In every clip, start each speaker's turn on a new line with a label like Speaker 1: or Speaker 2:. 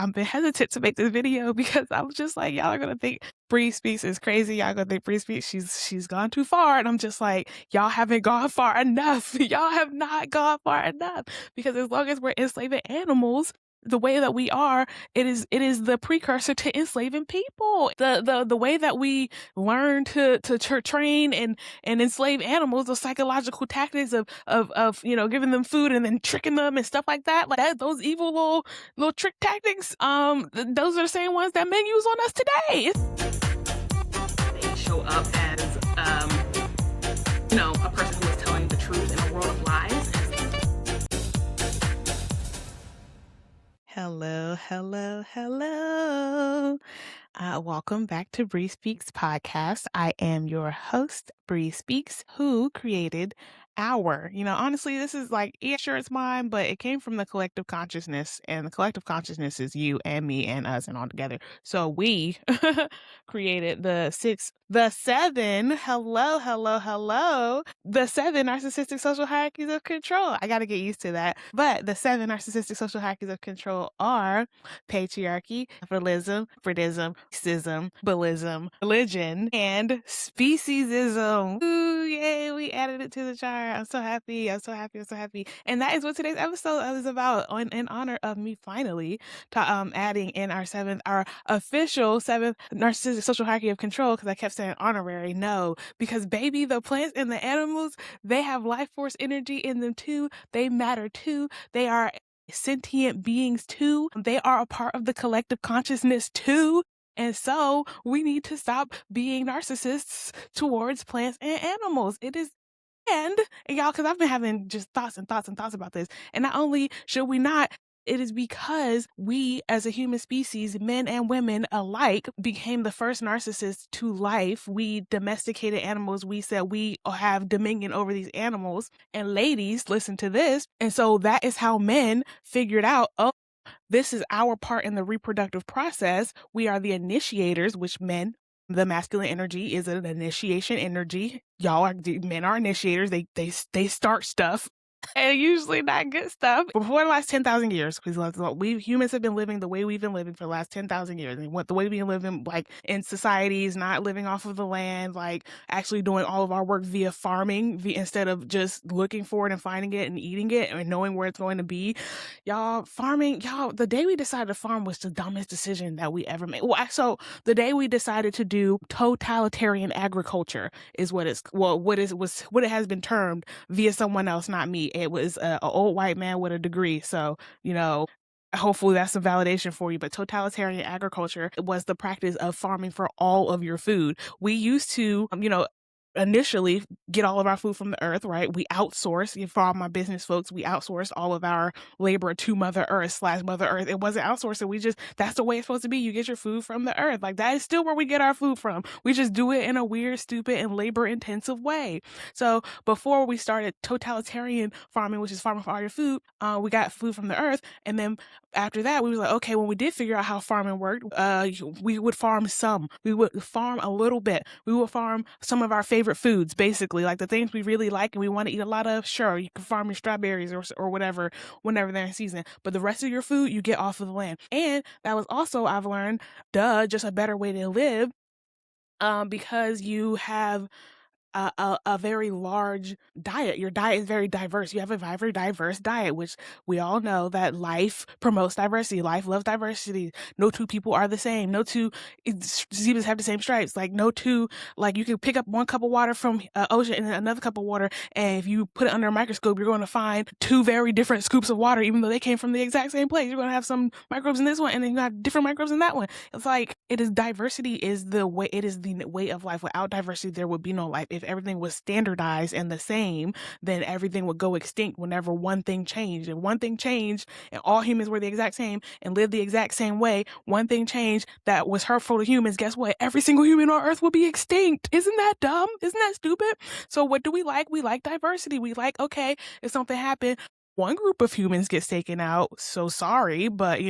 Speaker 1: I've been hesitant to make this video because I was just like, y'all are gonna think Bri Speaks is crazy. Y'all gonna think Bri Speaks, she's gone too far. And I'm just like, y'all haven't gone far enough. Y'all have not gone far enough. Because as long as we're enslaving animals the way that we are, it is the precursor to enslaving people. The way that we learn to train and enslave animals, the psychological tactics of giving them food and then tricking them and stuff like that, those evil little trick tactics, those are the same ones that men use on us today.
Speaker 2: They show up as a person who is telling the truth in a world of lies.
Speaker 1: Hello. Welcome back to Bri Speaks podcast. I am your host, Bri Speaks, who created honestly, this is sure it's mine, but it came from the collective consciousness, and the collective consciousness is you and me and us and all together. So we created the seven narcissistic social hierarchies of control. I got to get used to that. But the 7 narcissistic social hierarchies of control are patriarchy, capitalism, sexism, ableism, religion, and speciesism. Ooh, yay, we added it to the chart. I'm so happy. And that is what today's episode is about, in honor of me finally adding in our official 7th narcissistic social hierarchy of control, because I kept saying honorary. No, because baby, the plants and the animals, they have life force energy in them too. They matter too. They are sentient beings too. They are a part of the collective consciousness too. And so we need to stop being narcissists towards plants and animals. And y'all, because I've been having just thoughts about this. And not only should we not, it is because we as a human species, men and women alike, became the first narcissists to life. We domesticated animals. We said we have dominion over these animals. And ladies, listen to this. And so that is how men figured out, this is our part in the reproductive process. We are the initiators, which men, the masculine energy is an initiation energy. Men are initiators. They start stuff. And usually not good stuff. Before the last 10,000 years, because we humans have been living the way we've been living for the last 10,000 years. And the way we've been living, in societies, not living off of the land, actually doing all of our work via farming, instead of just looking for it and finding it and eating it and knowing where it's going to be. The day we decided to farm was the dumbest decision that we ever made. So the day we decided to do totalitarian agriculture is what it has been termed via someone else, not me. It was an old white man with a degree. So, hopefully that's some validation for you. But totalitarian agriculture was the practice of farming for all of your food. We used to, initially get all of our food from the earth, right? We outsource, for all my business folks, we outsource all of our labor to Mother Earth / Mother Earth. It wasn't outsourced. That's the way it's supposed to be. You get your food from the earth. That is still where we get our food from. We just do it in a weird, stupid, and labor intensive way. So before we started totalitarian farming, which is farming for all your food, we got food from the earth. And then after that, we were like, okay, when we did figure out how farming worked, we would farm some. We would farm a little bit. We would farm some of our favorite foods, basically, the things we really like and we want to eat a lot of. Sure, you can farm your strawberries or whatever whenever they're in season, but the rest of your food you get off of the land. And that was also, I've learned, just a better way to live, because you have a very large diet. Your diet is very diverse. You have a very diverse diet, which we all know that life promotes diversity. Life loves diversity. No two people are the same. No two zebras have the same stripes. No two, you can pick up one cup of water from ocean and another cup of water, and if you put it under a microscope, you're going to find 2 very different scoops of water, even though they came from the exact same place. You're going to have some microbes in this one, and then you have different microbes in that one. It's diversity is the way. It is the way of life. Without diversity, there would be no life. If everything was standardized and the same, then everything would go extinct whenever one thing changed. And one thing changed and all humans were the exact same and lived the exact same way. One thing changed that was hurtful to humans. Guess what? Every single human on earth will be extinct. Isn't that dumb? Isn't that stupid? So what do we like? We like diversity. We like, okay, if something happened, one group of humans gets taken out, so sorry, but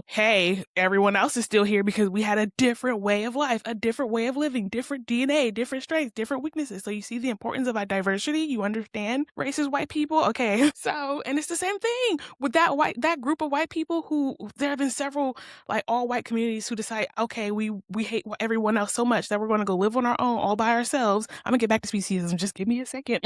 Speaker 1: hey, everyone else is still here because we had a different way of life, a different way of living, different DNA, different strengths, different weaknesses. So you see the importance of our diversity. You understand racist white people. Okay. So, and it's the same thing with that group of white people who there have been several like all white communities who decide, okay, we hate everyone else so much that we're going to go live on our own all by ourselves. I'm gonna get back to speciesism. Just give me a second.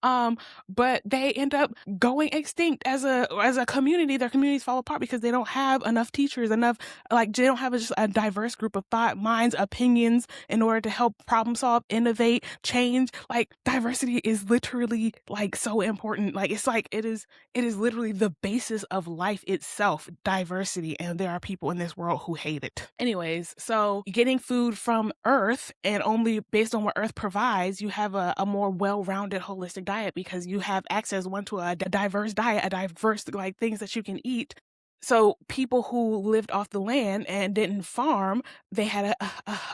Speaker 1: But they end up going extinct as a community. Their communities fall apart because they don't have enough teachers, enough like they don't have just a diverse group of thought, minds, opinions in order to help problem solve, innovate, change. Like diversity is literally like so important. Like it is literally the basis of life itself, diversity, and there are people in this world who hate it. Anyways, so getting food from Earth and only based on what Earth provides, you have a more well-rounded holistic diet because you have access to a diverse diet, a diverse like things that you can eat. So people who lived off the land and didn't farm, they had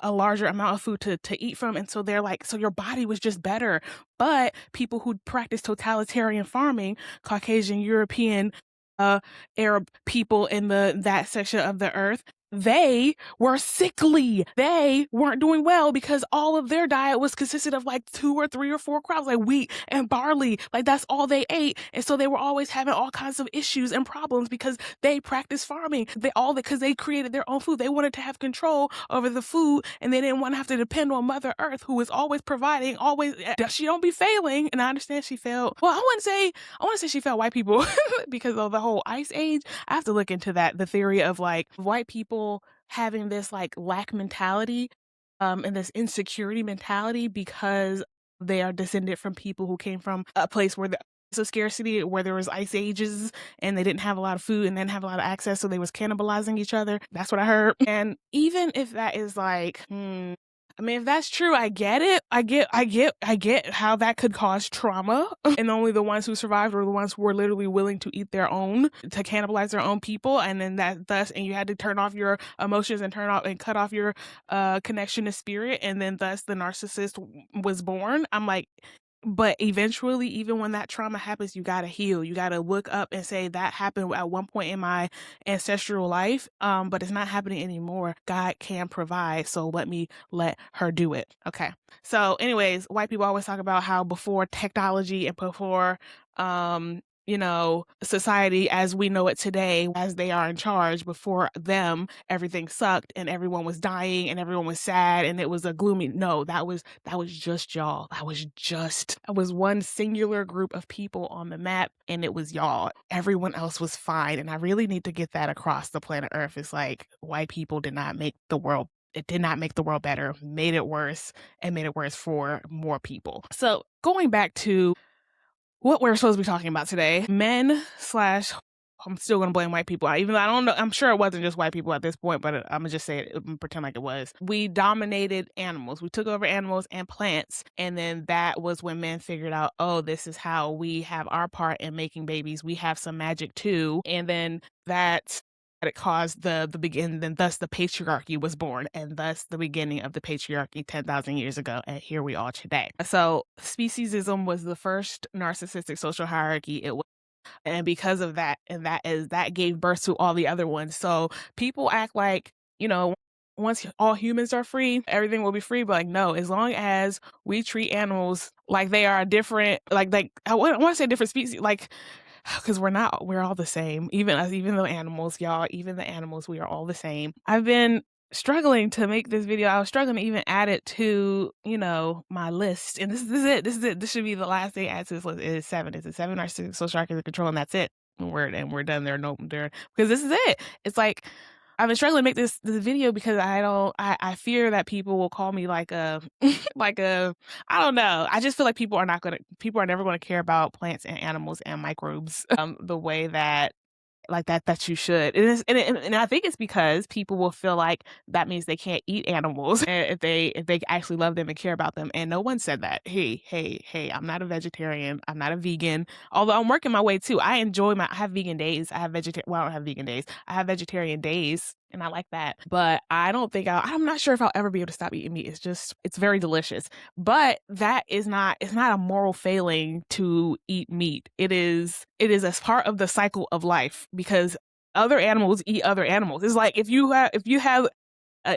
Speaker 1: a larger amount of food to eat from. And so they're like, so your body was just better. But people who practice totalitarian farming, Caucasian, European, Arab people in that section of the earth, they were sickly. They weren't doing well because all of their diet was consisted of like 2 or 3 or 4 crops, like wheat and barley. Like that's all they ate. And so they were always having all kinds of issues and problems because they practiced farming. Because they created their own food. They wanted to have control over the food and they didn't want to have to depend on Mother Earth, who is always providing, always, she don't be failing. And I understand she failed. Well, I want to say she failed white people because of the whole ice age. I have to look into that. The theory of like white people having this like lack mentality and this insecurity mentality because they are descended from people who came from a place where of scarcity, where there was ice ages and they didn't have a lot of food and didn't have a lot of access, so they was cannibalizing each other. That's what I heard. And even if that is like I mean, if that's true, I get it. I get how that could cause trauma. And only the ones who survived were the ones who were literally willing to eat their own, to cannibalize their own people. And then and you had to turn off your emotions and cut off your connection to spirit. And then thus the narcissist was born. I'm like, but eventually, even when that trauma happens, you gotta heal. You gotta look up and say that happened at one point in my ancestral life, but it's not happening anymore. God can provide, so let her do it. Okay. So, anyways, white people always talk about how before technology and before society as we know it today, as they are in charge, before them, everything sucked and everyone was dying and everyone was sad and it was a gloomy. No, that was just y'all. That was one singular group of people on the map and it was y'all. Everyone else was fine. And I really need to get that across the planet Earth. It's like white people did not make the world. It did not make the world better, made it worse, and made it worse for more people. So going back to what we're supposed to be talking about today, I'm still going to blame white people, even though I don't know. I'm sure it wasn't just white people at this point, but I'm going to just say it and pretend like it was. We dominated animals. We took over animals and plants. And then that was when men figured out, oh, this is how we have our part in making babies. We have some magic too. And then it caused the begin, then thus the patriarchy was born, and thus the beginning of the patriarchy 10,000 years ago, and here we are today. So speciesism was the first narcissistic social hierarchy. And because of that, and that gave birth to all the other ones. So people act like, once all humans are free, everything will be free. But like, no, as long as we treat animals like they are different, like I want to say different species, like, because we're all the same. Even the animals, y'all, even the animals, we are all the same. I've been struggling to make this video. I was struggling to even add it to, my list. And this is it. This should be the last thing added to this list. It is 7. It's 7 narcissistic social hierarchies of control, and that's it. We're done. Because this is it. It's like, I've been struggling to make this video because I fear that people will call me like a I don't know. I just feel like people are never going to care about plants and animals and microbes the way that you should. And I think it's because people will feel like that means they can't eat animals if they actually love them and care about them. And no one said that. Hey, I'm not a vegetarian. I'm not a vegan. Although I'm working my way too. I have vegan days. I don't have vegan days. I have vegetarian days. And I like that. But I don't think I'm not sure if I'll ever be able to stop eating meat. It's very delicious. But it's not a moral failing to eat meat. It is as part of the cycle of life, because other animals eat other animals. It's like if you have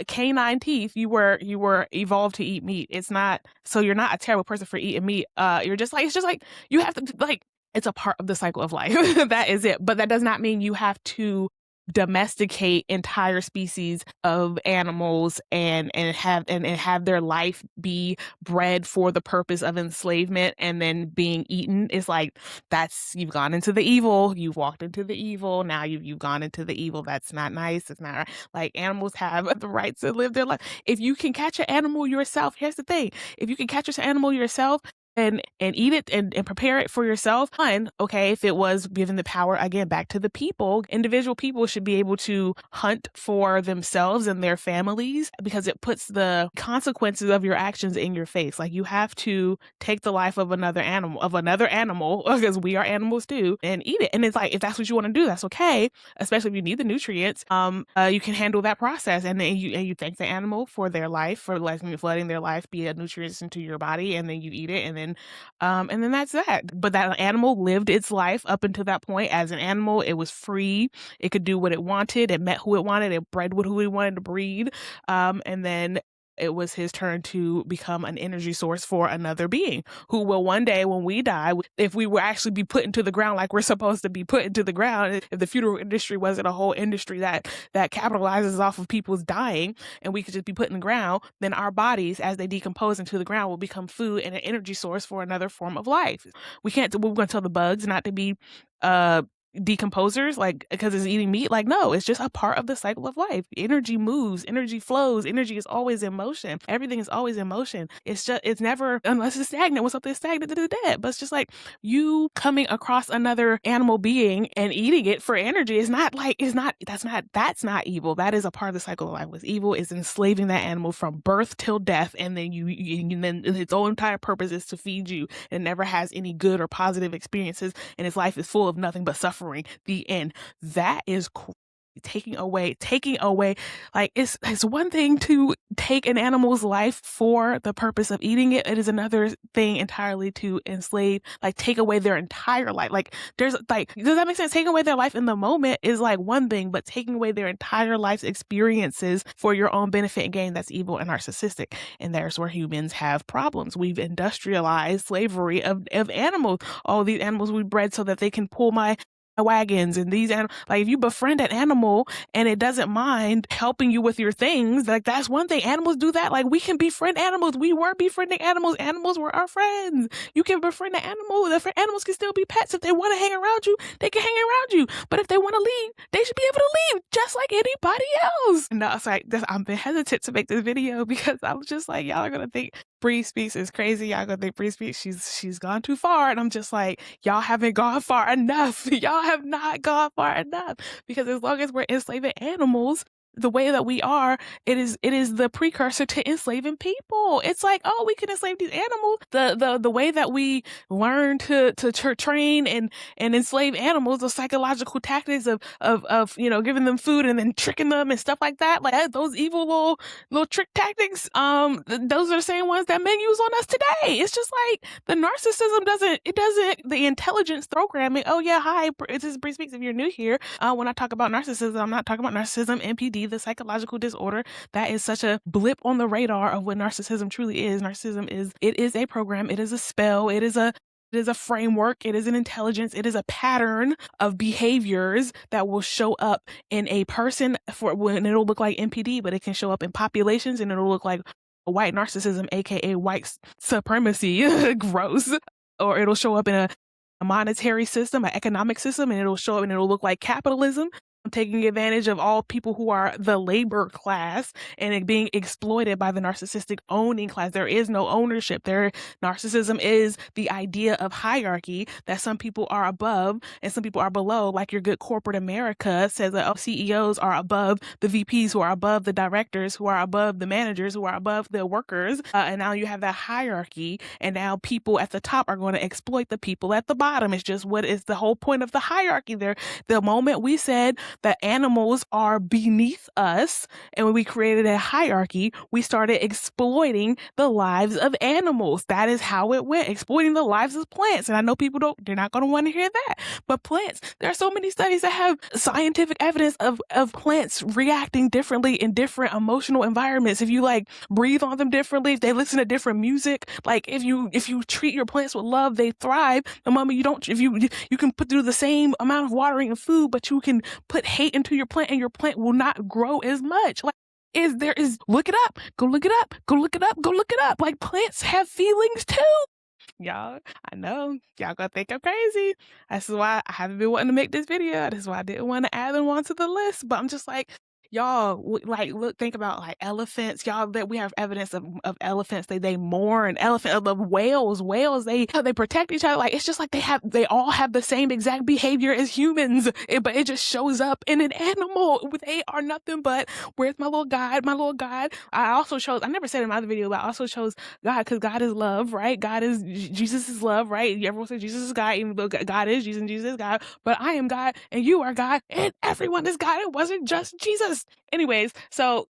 Speaker 1: canine teeth, you were evolved to eat meat. It's not, so you're not a terrible person for eating meat. You're just like, it's just like you have to, like, it's a part of the cycle of life. That is it. But that does not mean you have to domesticate entire species of animals and have their life be bred for the purpose of enslavement and then being eaten. It's like, that's, you've gone into the evil, you've walked into the evil, now you've gone into the evil. That's not nice. It's not right. Like, animals have the right to live their life. If you can catch an animal yourself, here's the thing, if you can catch an animal yourself and eat it and prepare it for yourself, fine. Okay, if it was given the power, again, back to the people, individual people should be able to hunt for themselves and their families, because it puts the consequences of your actions in your face. Like, you have to take the life of another animal, because we are animals too, and eat it. And it's like, if that's what you want to do, that's okay, especially if you need the nutrients. You can handle that process, and then you thank the animal for their life, for letting their life be a nutrient into your body, and then you eat it, and then that's that. But that animal lived its life up until that point as an animal. It was free. It could do what it wanted. It met who it wanted. It bred with who it wanted to breed. And then it was his turn to become an energy source for another being, who will one day, when we die, if we were actually be put into the ground like we're supposed to be put into the ground, if the funeral industry wasn't a whole industry that capitalizes off of people's dying, and we could just be put in the ground, then our bodies, as they decompose into the ground, will become food and an energy source for another form of life. We're going to tell the bugs not to be decomposers, like, because it's eating meat. Like, no, it's just a part of the cycle of life. Energy moves, energy flows, energy is always in motion. Everything is always in motion. It's never, unless it's stagnant. When something's stagnant, it's dead. But it's just like, you coming across another animal being and eating it for energy is not like, that's not evil. That is a part of the cycle of life. What's evil is enslaving that animal from birth till death, and then then its whole entire purpose is to feed you, and never has any good or positive experiences, and its life is full of nothing but suffering. The end. That is taking away, like, it's one thing to take an animal's life for the purpose of eating it. It is another thing entirely to enslave, like, take away their entire life. Like, there's, like, does that make sense? Taking away their life in the moment is like one thing, but taking away their entire life's experiences for your own benefit and gain, that's evil and narcissistic. And there's where humans have problems. We've industrialized slavery of animals. All these animals we bred so that they can pull my wagons, and these animals, like, if you befriend an animal and it doesn't mind helping you with your things, like, that's one thing. Animals do that. Like, we can befriend animals. We were befriending animals. Animals were our friends. You can befriend an animal. The animals can still be pets. If they want to hang around you, they can hang around you. But if they want to leave, they should be able to leave just like anybody else. No, it's like, I've been hesitant to make this video because I was just like, y'all are gonna think Bri Speaks is crazy. Y'all gonna think Bri Speaks, she's gone too far. And I'm just like, y'all haven't gone far enough. Y'all have not gone far enough. Because as long as we're enslaving animals the way that we are, it is the precursor to enslaving people. It's like, oh, we can enslave these animals. The way that we learn to train and enslave animals, the psychological tactics of giving them food and then tricking them and stuff like that, like those evil little trick tactics, those are the same ones that men use on us today. It's just like, the narcissism doesn't, the intelligence programming. Oh yeah, hi, this is Bri Speaks. If you're new here, when I talk about narcissism, I'm not talking about narcissism, NPD, the psychological disorder. That is such a blip on the radar of what narcissism truly is. Narcissism is a program. It is a spell. It is a framework. It is an intelligence. It is a pattern of behaviors that will show up in a person for when it'll look like NPD, but it can show up in populations, and it'll look like white narcissism, aka white supremacy. Gross. Or it'll show up in a monetary system, an economic system, and it'll show up and it'll look like capitalism, taking advantage of all people who are the labor class and it being exploited by the narcissistic owning class. There is no ownership. Narcissism is the idea of hierarchy, that some people are above and some people are below. Like your good corporate America says that CEOs are above the VPs, who are above the directors, who are above the managers, who are above the workers. And now you have that hierarchy, and now people at the top are going to exploit the people at the bottom. It's just what is the whole point of the hierarchy there. The moment we said that animals are beneath us. And when we created a hierarchy, we started exploiting the lives of animals. That is how it went, exploiting the lives of plants. And I know people they're not going to want to hear that. But plants, there are so many studies that have scientific evidence of plants reacting differently in different emotional environments. If you like breathe on them differently, if they listen to different music, like if you treat your plants with love, they thrive. The moment you don't, if you can put through the same amount of watering and food, but you can put hate into your plant and your plant will not grow as much. Like there is look it up, go look it up, go look it up, go look it up. Like plants have feelings too. Y'all, I know y'all gonna think I'm crazy. This is why I haven't been wanting to make this video. This is why I didn't want to add them onto the list. But I'm just like, y'all, like, look, think about like elephants. Y'all, that we have evidence of elephants. They mourn. Elephant of whales. They protect each other. Like it's just like they all have the same exact behavior as humans. But it just shows up in an animal. They are nothing but where's my little guide? My little guide. I also chose. I never said in my other video, but I also chose God because God is love, right? Jesus is love, right? Everyone says Jesus is God, even though God is Jesus and Jesus is God. But I am God and you are God and everyone is God. It wasn't just Jesus. Anyways, so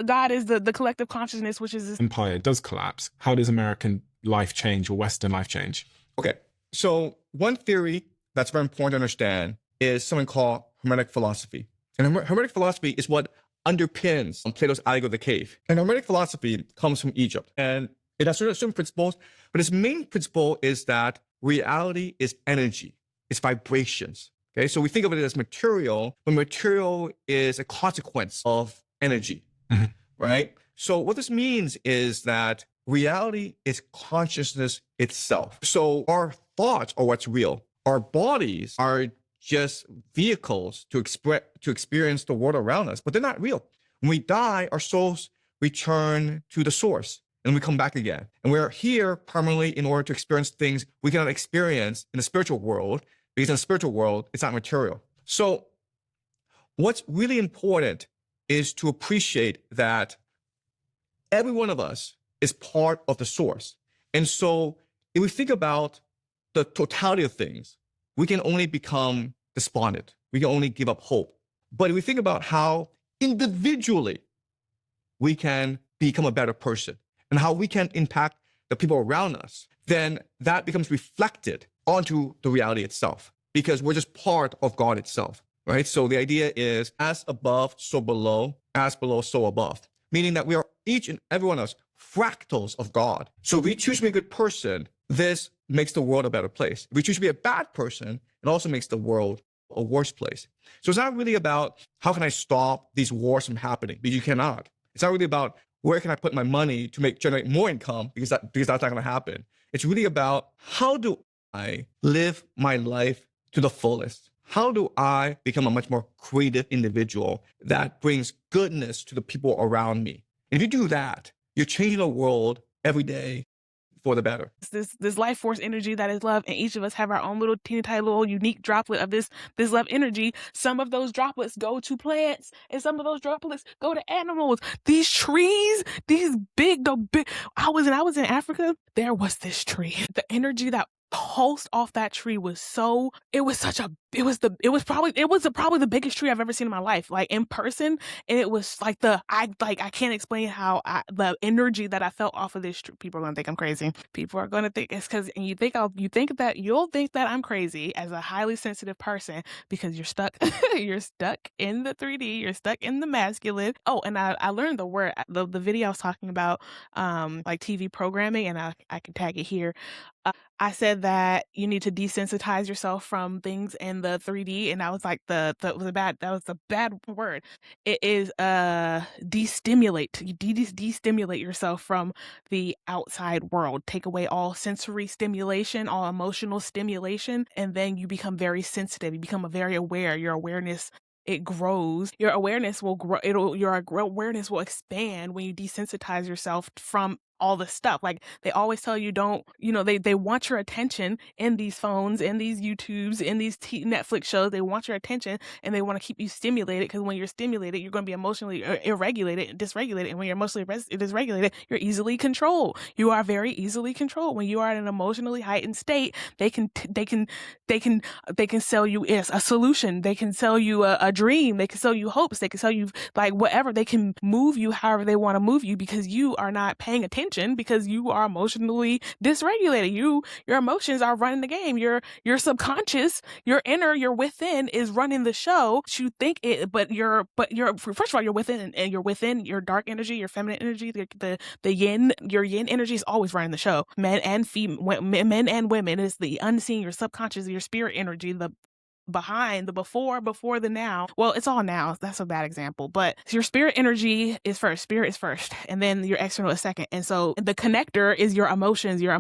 Speaker 1: God is the collective consciousness, which is this
Speaker 3: empire does collapse. How does American life change or Western life change?
Speaker 4: Okay, so one theory that's very important to understand is something called Hermetic philosophy. And Hermetic philosophy is what underpins Plato's Allegory of the Cave. And Hermetic philosophy comes from Egypt. And it has certain principles, but its main principle is that reality is energy, it's vibrations. Okay, so we think of it as material, but material is a consequence of energy, right? So what this means is that reality is consciousness itself. So our thoughts are what's real. Our bodies are just vehicles to experience the world around us, but they're not real. When we die, our souls return to the source and we come back again. And we're here permanently in order to experience things we cannot experience in the spiritual world, because in the spiritual world, it's not material. So what's really important is to appreciate that every one of us is part of the source. And so if we think about the totality of things, we can only become despondent. We can only give up hope. But if we think about how individually we can become a better person and how we can impact the people around us, then that becomes reflected onto the reality itself, because we're just part of God itself, right? So the idea is as above, so below, as below, so above, meaning that we are each and every one of us fractals of God. So if we choose to be a good person, this makes the world a better place. If we choose to be a bad person, it also makes the world a worse place. So it's not really about how can I stop these wars from happening, because you cannot. It's not really about where can I put my money to generate more income, because that's not going to happen. It's really about how do I live my life to the fullest? How do I become a much more creative individual that brings goodness to the people around me? And if you do that, you're changing the world every day for the better.
Speaker 1: This life force energy that is love, and each of us have our own little teeny tiny little unique droplet of this love energy. Some of those droplets go to plants, and some of those droplets go to animals. These trees, these big. I was in Africa. There was this tree. The energy that pulsed off that tree was probably the biggest tree I've ever seen in my life, like in person. And it was like I can't explain how the energy that I felt off of this tree. People are gonna think I'm crazy. People are gonna think it's because, and you'll think that I'm crazy as a highly sensitive person, because you're stuck you're stuck in the 3D, you're stuck in the masculine. Oh, and I learned the word, the video I was talking about, like TV programming, and I can tag it here. I said that you need to desensitize yourself from things in the 3D, and that was like that was a bad word. It is destimulate. You destimulate yourself from the outside world. Take away all sensory stimulation, all emotional stimulation, and then you become very sensitive. You become very aware. Your awareness, it grows. Your awareness will grow. Your awareness will expand when you desensitize yourself from all the stuff. Like they always tell you don't, they want your attention in these phones, in these YouTubes, in these Netflix shows. They want your attention and they want to keep you stimulated, because when you're stimulated, you're going to be emotionally irregulated, dysregulated. And when you're emotionally dysregulated, you're easily controlled. You are very easily controlled. When you are in an emotionally heightened state, they can sell you a solution. They can sell you a dream. They can sell you hopes. They can sell you like whatever. They can move you however they want to move you, because you are not paying attention, because you are emotionally dysregulated. Your emotions are running the game. Your subconscious, your inner, your within is running the show. You think it, but you're first of all, you're within, and you're within your dark energy, your feminine energy, the yin, your yin energy is always running the show. Men and women is the unseen, your subconscious, your spirit energy, the behind, the before, the now. Well, it's all now. That's a bad example. But your spirit energy is first. Spirit is first. And then your external is second. And so the connector is your emotions. Your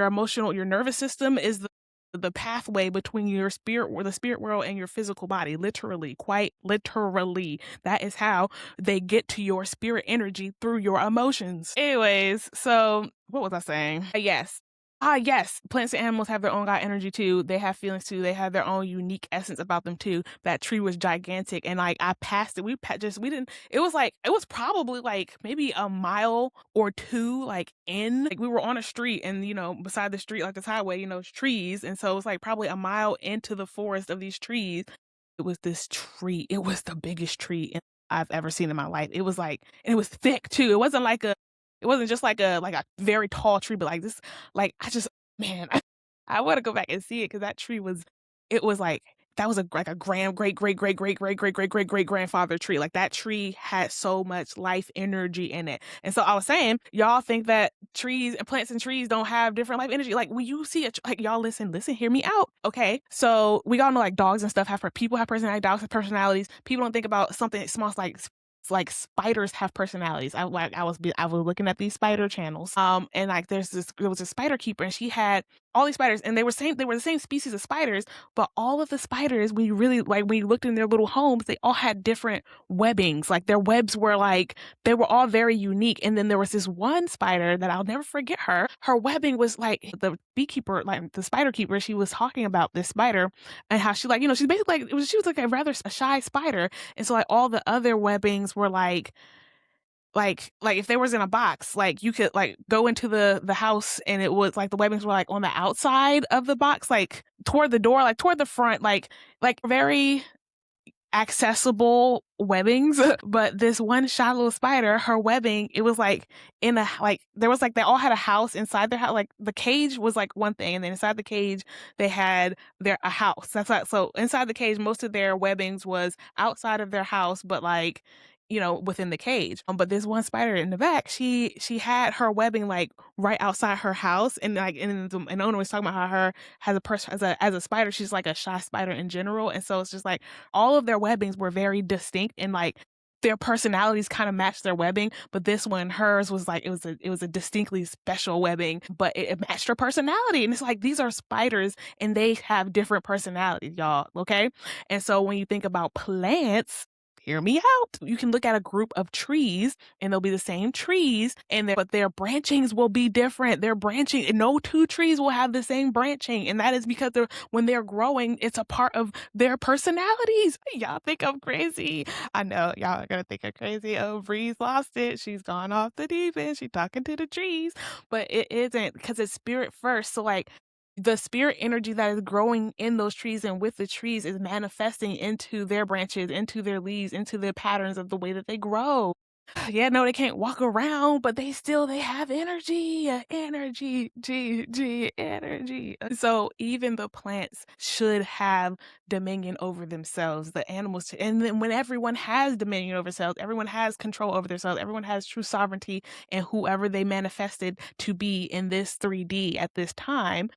Speaker 1: emotional, your nervous system is the pathway between your spirit or the spirit world and your physical body. Literally, quite literally. That is how they get to your spirit energy, through your emotions. Anyways, so what was I saying? Yes, plants and animals have their own God energy too. They have feelings too. They have their own unique essence about them too. That tree was gigantic, and like I passed it. We didn't. It was probably like maybe a mile or two like in. Like we were on a street, and beside the street, like this highway, it's trees, and so it was like probably a mile into the forest of these trees. It was this tree. It was the biggest tree I've ever seen in my life. It was like, and it was thick too. It wasn't just like a very tall tree, but like this, like man, I want to go back and see it, because that tree it was like, that was like a great grandfather tree. Like that tree had so much life energy in it. And so I was saying, y'all think that plants and trees don't have different life energy. Like when you see like y'all listen, hear me out. Okay. So we all know like dogs and stuff people have personality, dogs have personalities. People don't think about something small like spiders have personalities. I was looking at these spider channels. And like there was a spider keeper, and she had all these spiders, and they were the same species of spiders, but all of the spiders, when you looked in their little homes, they all had different webbings. Like their webs were they were all very unique. And then there was this one spider that I'll never forget her. Her webbing was like the beekeeper, like the spider keeper, she was talking about this spider and how she she's basically she was like a rather shy spider. And so like all the other webbings were like if they was in a box, like you could like go into the house, and it was like the webbings were like on the outside of the box, like toward the door, like toward the front, like very accessible webbings. But this one shy little spider, her webbing, it was like in a there was they all had a house inside their house. Like the cage was like one thing, and then inside the cage they had a house. So inside the cage, most of their webbings was outside of their house, but within the cage. But this one spider in the back, she had her webbing like right outside her house, and and the owner was talking about how her as a spider, she's like a shy spider in general, and so it's just like all of their webbings were very distinct, and like their personalities kind of matched their webbing. But this one, hers was like it was a distinctly special webbing, but it matched her personality. And it's like these are spiders, and they have different personalities, y'all. Okay, and so when you think about plants, hear me out. You can look at a group of trees, and they'll be the same trees, but their branchings will be different. Their branching, no two trees will have the same branching, and that is because when they're growing, it's a part of their personalities. Y'all think I'm crazy? I know y'all are gonna think I'm crazy. Oh, Bri's lost it. She's gone off the deep end. She's talking to the trees, but it isn't, because it's spirit first. So like, the spirit energy that is growing in those trees and with the trees is manifesting into their branches, into their leaves, into the patterns of the way that they grow. Yeah, no, they can't walk around, but they have energy, energy. So even the plants should have dominion over themselves, the animals. And then when everyone has dominion over themselves, everyone has control over themselves, everyone has true sovereignty, and whoever they manifested to be in this 3D at this time,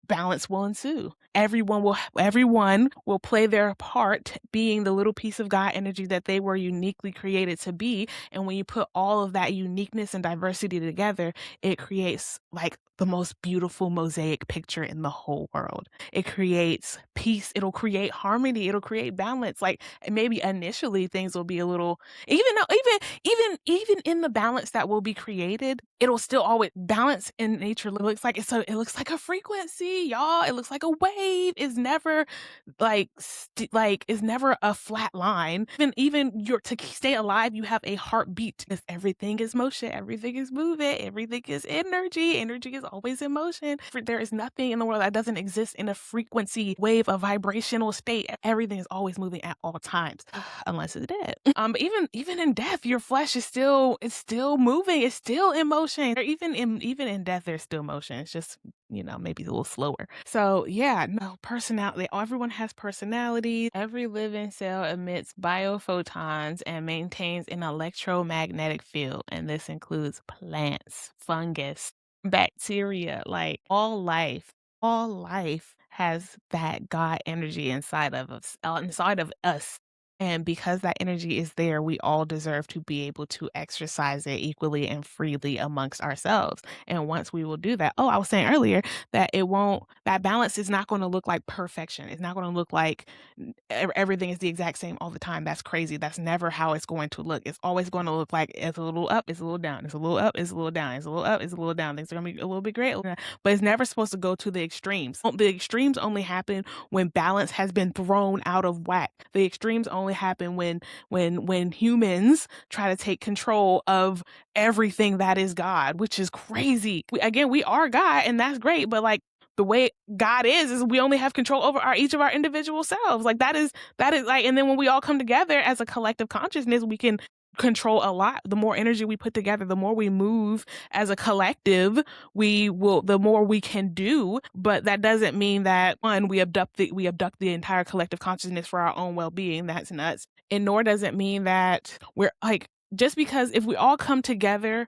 Speaker 1: balance will ensue. Everyone will play their part, being the little piece of God energy that they were uniquely created to be. And when you put all of that uniqueness and diversity together, it creates like the most beautiful mosaic picture in the whole world. It creates peace. It'll create harmony. It'll create balance. Like maybe initially things will be a little, even in the balance that will be created, it'll still always balance in nature looks like it looks like a frequency, y'all. It looks like a wave. It's never it's never a flat line. Even to stay alive, you have a heartbeat. Because everything is motion, everything is moving, everything is energy. Energy is always in motion. There is nothing in the world that doesn't exist in a frequency wave, a vibrational state. Everything is always moving at all times, unless it's dead. But even in death, your flesh is still moving. It's still in motion. Or even in death, there's still motion. It's just maybe a little slower. So yeah, no personality. Everyone has personality. Every living cell emits biophotons and maintains an electromagnetic field, and this includes plants, fungus, bacteria. Like all life has that God energy inside of us. And because that energy is there, we all deserve to be able to exercise it equally and freely amongst ourselves. And once we will do that, I was saying earlier that that balance is not going to look like perfection. It's not going to look like everything is the exact same all the time. That's crazy. That's never how it's going to look. It's always going to look like it's a little up, it's a little down. It's a little up, it's a little down. It's a little up, it's a little down. Things are going to be a little bit great, but it's never supposed to go to the extremes. The extremes only happen when balance has been thrown out of whack. The extremes only happen when humans try to take control of everything that is God, which is crazy. We are God, and that's great, but like the way God is we only have control over each of our individual selves. Like that is like, and then when we all come together as a collective consciousness, we can control a lot. The more energy we put together, the more we move as a collective, the more we can do. But that doesn't mean that we abduct the entire collective consciousness for our own well-being. That's nuts. And nor does it mean that we're like, just because if we all come together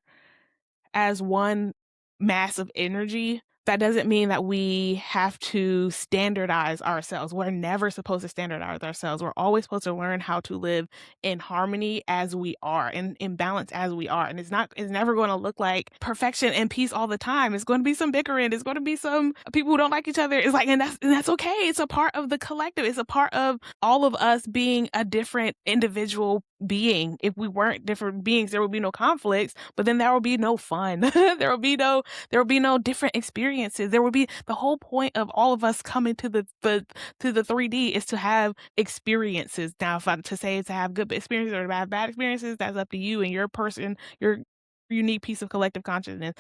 Speaker 1: as one mass of energy, that doesn't mean that we have to standardize ourselves. We're never supposed to standardize ourselves. We're always supposed to learn how to live in harmony as we are, and in balance as we are. And it's never going to look like perfection and peace all the time. It's going to be some bickering. It's going to be some people who don't like each other. It's like, and that's okay. It's a part of the collective. It's a part of all of us being a different individual being. If we weren't different beings, there would be no conflicts, but then there will be no fun. there will be no different experiences. There will be the whole point of all of us coming to the 3D is to have experiences. Now, to have good experiences or to have bad experiences, that's up to you and your unique piece of collective consciousness.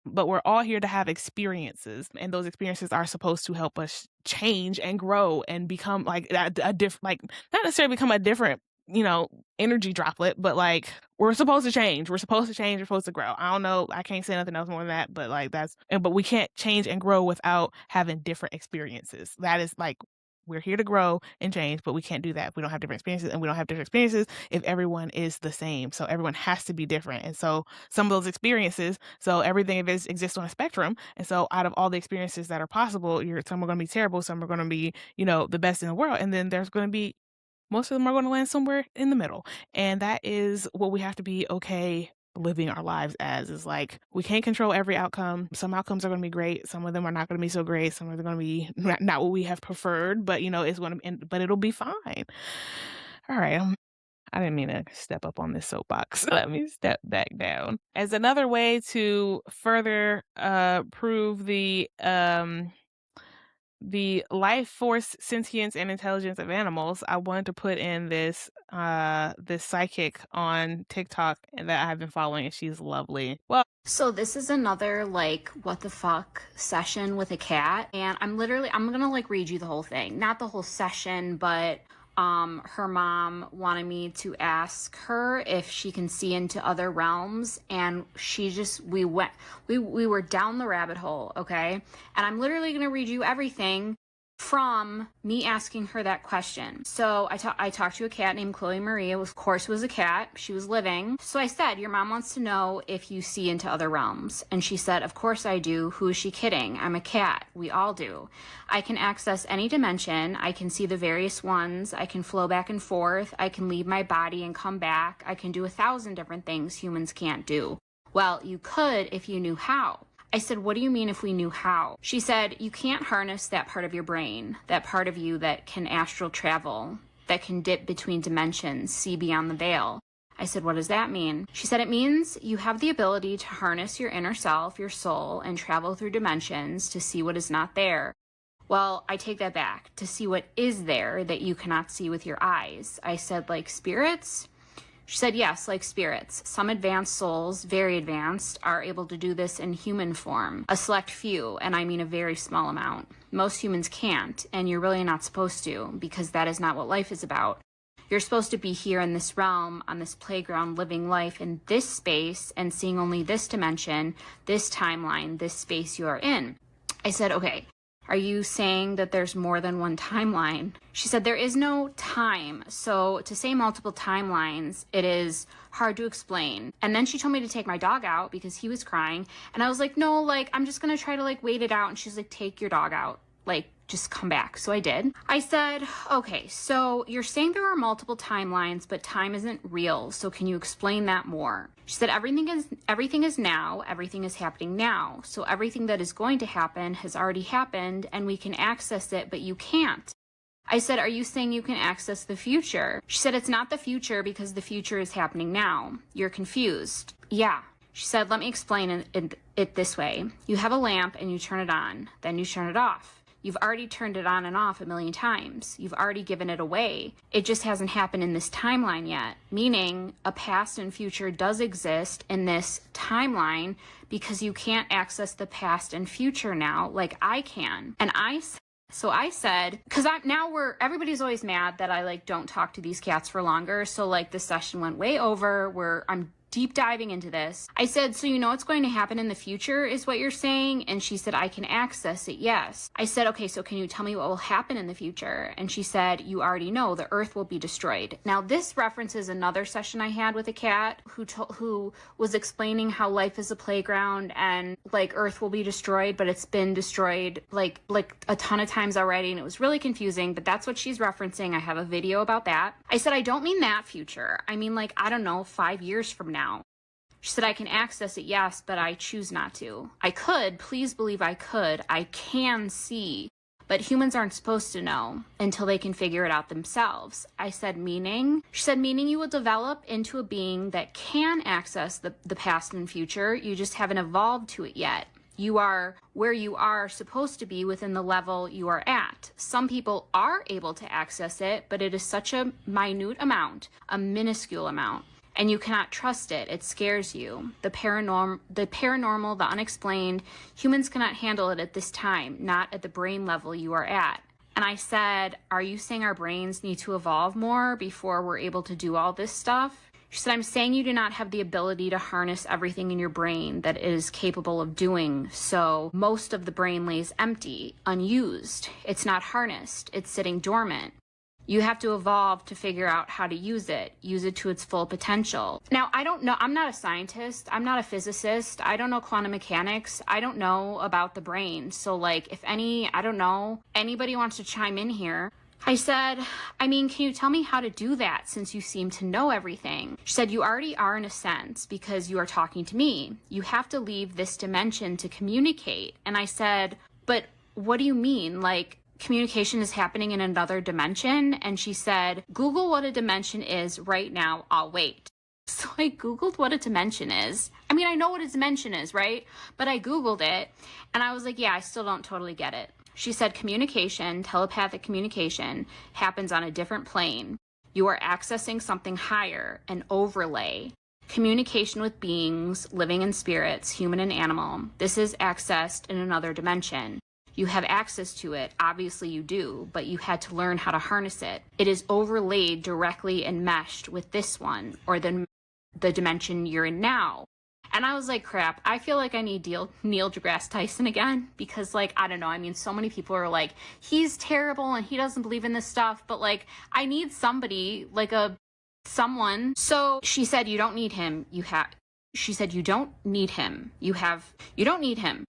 Speaker 1: But we're all here to have experiences, and those experiences are supposed to help us change and grow and become like a different, like not necessarily become a different energy droplet, but like we're supposed to change. We're supposed to change. We're supposed to grow. I don't know. I can't say nothing else more than that, but like but we can't change and grow without having different experiences. That is like, we're here to grow and change, but we can't do that if we don't have different experiences, and we don't have different experiences if everyone is the same. So everyone has to be different. And so some of those experiences, so everything exists on a spectrum. And so out of all the experiences that are possible, some are going to be terrible, some are going to be, the best in the world. And then there's going to be, most of them are going to land somewhere in the middle. And that is what we have to be okay living our lives as, is like, we can't control every outcome. Some outcomes are going to be great. Some of them are not going to be so great. Some of them are going to be not what we have preferred, but it's going to, but it'll be fine. All right. I didn't mean to step up on this soapbox. Let me step back down. As another way to further prove the life force, sentience, and intelligence of animals, I wanted to put in this psychic on TikTok that I've been following, and she's lovely. Well,
Speaker 5: so this is another like what the fuck session with a cat, and I'm gonna like read you the whole thing, not the whole session, but her mom wanted me to ask her if she can see into other realms, and we were down the rabbit hole, okay? And I'm literally going to read you everything from me asking her that question. So I talked to a cat named Chloe Marie. Of course, was a cat. She was living. So I said, your mom wants to know if you see into other realms. And she said, of course I do. Who is she kidding? I'm a cat. We all do. I can access any dimension. I can see the various ones. I can flow back and forth. I can leave my body and come back. I can do 1,000 different things humans can't do. Well, you could if you knew how. I said, what do you mean if we knew how? She said, you can't harness that part of your brain, that part of you that can astral travel, that can dip between dimensions, see beyond the veil. I said, what does that mean? She said, it means you have the ability to harness your inner self, your soul, and travel through dimensions to see what is not there. Well, I take that back, to see what is there that you cannot see with your eyes. I said, like spirits? She said, yes, like spirits. Some advanced souls, very advanced, are able to do this in human form. A select few, and I mean a very small amount. Most humans can't, and you're really not supposed to, because that is not what life is about. You're supposed to be here in this realm, on this playground, living life in this space, and seeing only this dimension, this timeline, this space you are in. I said, okay. Are you saying that there's more than one timeline? She said, there is no time. So to say multiple timelines, it is hard to explain. And then she told me to take my dog out because he was crying. And I was like, no, like, I'm just going to try to like wait it out. And she's like, take your dog out. Like, just come back. So I did. I said, okay, so you're saying there are multiple timelines, but time isn't real. So can you explain that more? She said, everything is now, everything is happening now. So everything that is going to happen has already happened and we can access it, but you can't. I said, are you saying you can access the future? She said, it's not the future because the future is happening now. You're confused. Yeah. She said, let me explain it this way. You have a lamp and you turn it on, then you turn it off. You've already turned it on and off a million times. You've already given it away. It just hasn't happened in this timeline yet, meaning a past and future does exist in this timeline because you can't access the past and future now like I can. And so I said, because everybody's always mad that I like don't talk to these cats for longer. So like the session went way over where I'm deep diving into this. I said, so you know what's going to happen in the future is what you're saying? And she said, I can access it, yes. I said, okay, so can you tell me what will happen in the future? And she said, you already know, the earth will be destroyed. Now this references another session I had with a cat who was explaining how life is a playground and like earth will be destroyed, but it's been destroyed like a ton of times already. And it was really confusing, but that's what she's referencing. I have a video about that. I said, I don't mean that future. I mean like, I don't know, 5 years from now. She said, I can access it, yes, but I choose not to. I could, please believe I could. I can see, but humans aren't supposed to know until they can figure it out themselves. I said, meaning? She said, meaning you will develop into a being that can access the past and future. You just haven't evolved to it yet. You are where you are supposed to be within the level you are at. Some people are able to access it, but it is such a minute amount, a minuscule amount. And you cannot trust it. It scares you. The paranormal, the unexplained, humans cannot handle it at this time, not at the brain level you are at. And I said, are you saying our brains need to evolve more before we're able to do all this stuff? She said, I'm saying you do not have the ability to harness everything in your brain that it is capable of doing. So most of the brain lays empty, unused. It's not harnessed. It's sitting dormant. You have to evolve to figure out how to use it to its full potential. Now, I don't know. I'm not a scientist. I'm not a physicist. I don't know quantum mechanics. I don't know about the brain. So like, if anybody wants to chime in here. I said, can you tell me how to do that since you seem to know everything? She said, you already are in a sense because you are talking to me. You have to leave this dimension to communicate. And I said, but what do you mean? Like, communication is happening in another dimension? And she said, Google what a dimension is right now. I'll wait. So I Googled what a dimension is. I know what a dimension is, right? But I Googled it and I was like, yeah, I still don't totally get it. She said communication, telepathic communication, happens on a different plane. You are accessing something higher, an overlay. Communication with beings, living in spirits, human and animal. This is accessed in another dimension. You have access to it, obviously you do, but you had to learn how to harness it. It is overlaid directly and meshed with this one, or the dimension you're in now. And I was like, crap, I feel like I need Neil deGrasse Tyson again, because like, I don't know, so many people are like, he's terrible and he doesn't believe in this stuff, but like, I need somebody, like someone. So she said, you don't need him, she said, you don't need him, you don't need him.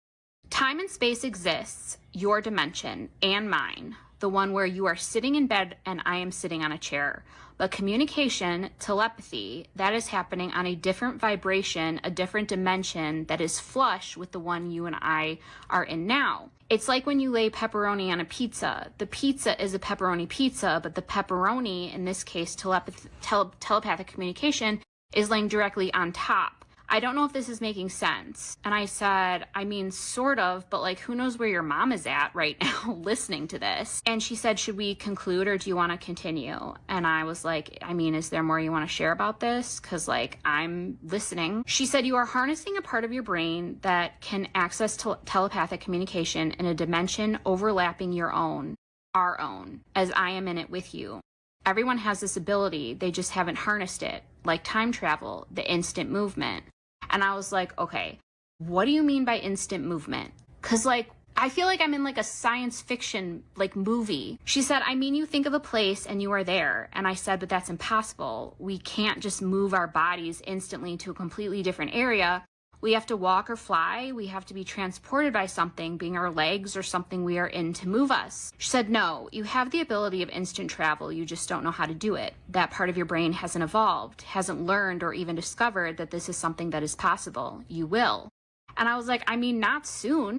Speaker 5: Time and space exists, your dimension and mine. the one where you are sitting in bed and I am sitting on a chair. But communication, telepathy, that is happening on a different vibration, a different dimension that is flush with the one you and I are in now. It's like when you lay pepperoni on a pizza. The pizza is a pepperoni pizza, but the pepperoni, in this case, telepathic communication, is laying directly on top. I don't know if this is making sense. And I said, I mean, sort of, but like, who knows where your mom is at right now listening to this? And she said, should we conclude or do you want to continue? And I was like, I mean, is there more you want to share about this? Because like, I'm listening. She said, you are harnessing a part of your brain that can access telepathic communication in a dimension overlapping your own, our own, as I am in it with you. Everyone has this ability. They just haven't harnessed it, like time travel, the instant movement. And I was like, okay, what do you mean by instant movement? Because like, I feel like I'm in like a science fiction like movie. She said, I mean, you think of a place and you are there. And I said, but that's impossible. We can't just move our bodies instantly to a completely different area. We have to walk or fly. We have to be transported by something, being our legs or something we are in to move us. She said, no, you have the ability of instant travel. You just don't know how to do it. That part of your brain hasn't evolved, hasn't learned or even discovered that this is something that is possible. You will. And I was like, I mean, not soon.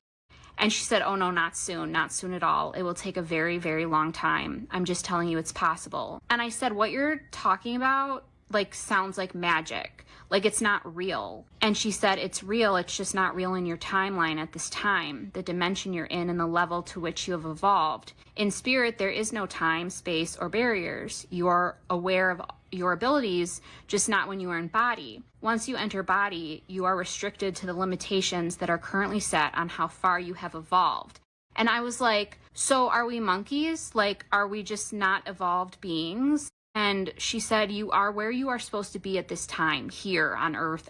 Speaker 5: And she said, oh no, not soon at all. It will take a very, very long time. I'm just telling you it's possible. And I said, what you're talking about like sounds like magic. Like it's not real. And she said, it's real. It's just not real in your timeline at this time, the dimension you're in and the level to which you have evolved. In spirit, there is no time, space, or barriers. You are aware of your abilities, just not when you are in body. Once you enter body, you are restricted to the limitations that are currently set on how far you have evolved. And I was like, so are we monkeys? Like, are we just not evolved beings? And she said, you are where you are supposed to be at this time, here on Earth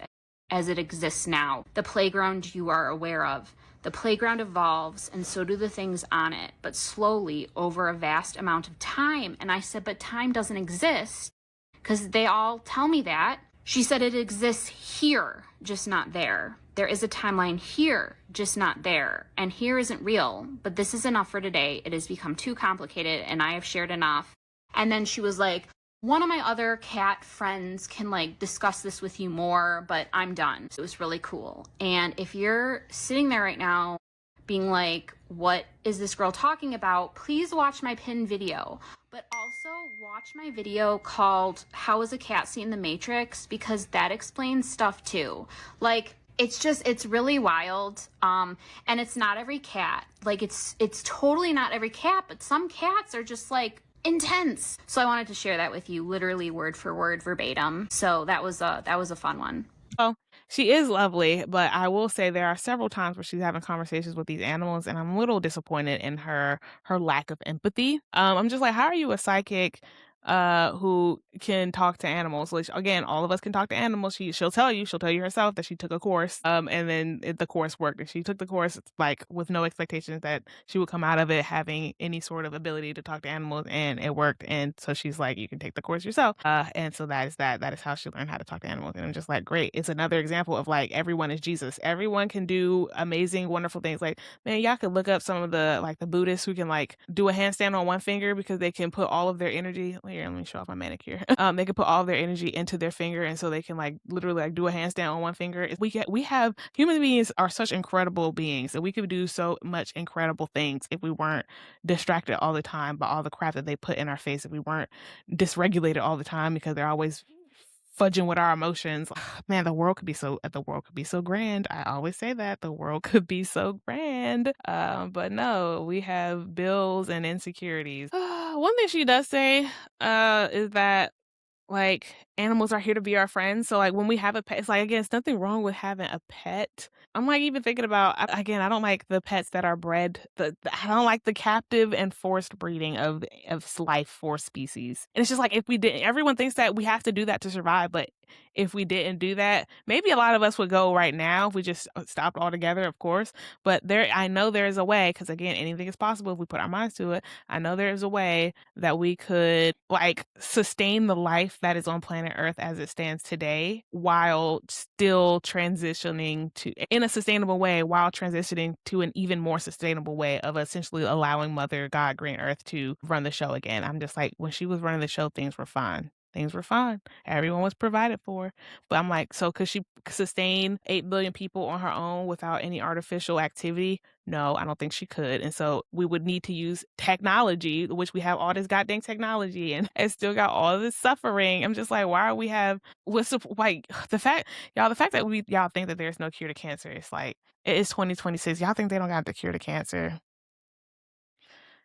Speaker 5: as it exists now. The playground you are aware of. The playground evolves, and so do the things on it, but slowly over a vast amount of time. And I said, but time doesn't exist, because they all tell me that. She said, it exists here, just not there. There is a timeline here, just not there. And here isn't real, but this is enough for today. It has become too complicated, and I have shared enough. And then she was like, one of my other cat friends can like discuss this with you more, but I'm done. It was really cool. And if you're sitting there right now being like, what is this girl talking about? Please watch my pinned video, but also watch my video called How Is a Cat Seen the Matrix? Because that explains stuff too. Like, it's really wild. And it's not every cat. Like it's totally not every cat, but some cats are just like intense. So I wanted to share that with you, literally word for word, verbatim. So that was a fun one.
Speaker 1: Oh, she is lovely, but I will say there are several times where she's having conversations with these animals, and I'm a little disappointed in her lack of empathy. I'm just like, how are you a psychic who can talk to animals? Which again, all of us can talk to animals. She'll tell you herself that she took a course, and then the course worked, and she took the course like with no expectations that she would come out of it having any sort of ability to talk to animals, and it worked. And so she's like, you can take the course yourself, and so that is how she learned how to talk to animals. And I'm just like, great. It's another example of like everyone is Jesus. Everyone can do amazing, wonderful things. Like, man, y'all could look up some of the like the Buddhists who can like do a handstand on one finger because they can put all of their energy. Here, let me show off my manicure. They can put all of their energy into their finger, and so they can like literally like do a handstand on one finger. We have human beings are such incredible beings, and we could do so much incredible things if we weren't distracted all the time by all the crap that they put in our face. If we weren't dysregulated all the time because they're always fudging with our emotions. Man, the world could be so grand. I always say that the world could be so grand. But no, we have bills and insecurities. One thing she does say is that like animals are here to be our friends. So like when we have a pet, it's like, again, it's nothing wrong with having a pet. I'm like even thinking about, again, I don't like the pets that are bred. I don't like the captive and forced breeding of life force species. And it's just like, if we did, everyone thinks that we have to do that to survive, but if we didn't do that, maybe a lot of us would go right now if we just stopped altogether, of course. But I know there is a way, because again, anything is possible if we put our minds to it. I know there is a way that we could like sustain the life that is on planet Earth as it stands today while still transitioning to in a sustainable way, while transitioning to an even more sustainable way of essentially allowing Mother God Green Earth to run the show again. I'm just like, when she was running the show, things were fine. Things were fine. Everyone was provided for. But I'm like, so could she sustain 8 billion people on her own without any artificial activity? No, I don't think she could. And so we would need to use technology, which we have all this goddamn technology and still got all this suffering. I'm just like, why are we have what's like the fact that y'all think that there's no cure to cancer? It's like, it is 2026. Y'all think they don't got the cure to cancer.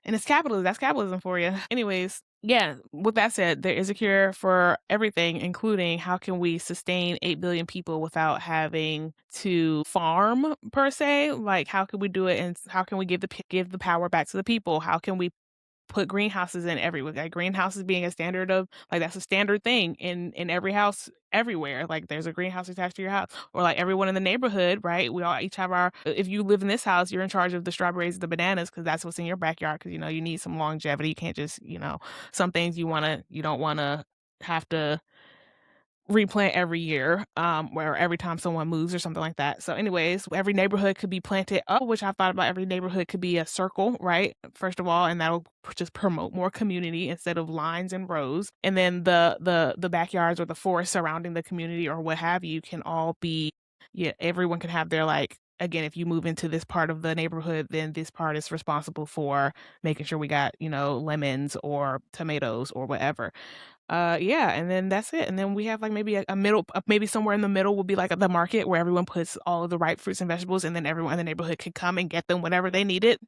Speaker 1: And it's capitalism. That's capitalism for you. Anyways, yeah, with that said, there is a cure for everything, including how can we sustain 8 billion people without having to farm per se? Like, how can we do it? And how can we give the power back to the people? How can we put greenhouses in everywhere? Like, greenhouses being a standard of, like, that's a standard thing in every house everywhere. Like, there's a greenhouse attached to your house, or like everyone in the neighborhood, right? We all each have our, if you live in this house, you're in charge of the strawberries and the bananas because that's what's in your backyard, because you need some longevity. You can't just, some things you don't want to have to replant every year, where every time someone moves or something like that. So anyways, every neighborhood could be planted up, which I thought about. Every neighborhood could be a circle, right? First of all, and that'll just promote more community instead of lines and rows. And then the backyards or the forest surrounding the community or what have you can all be, everyone can have their, like, again, if you move into this part of the neighborhood, then this part is responsible for making sure we got, lemons or tomatoes or whatever. Yeah, and then that's it. And then we have like maybe a middle, maybe somewhere in the middle will be like the market where everyone puts all of the right fruits and vegetables, and then everyone in the neighborhood could come and get them whenever they need it.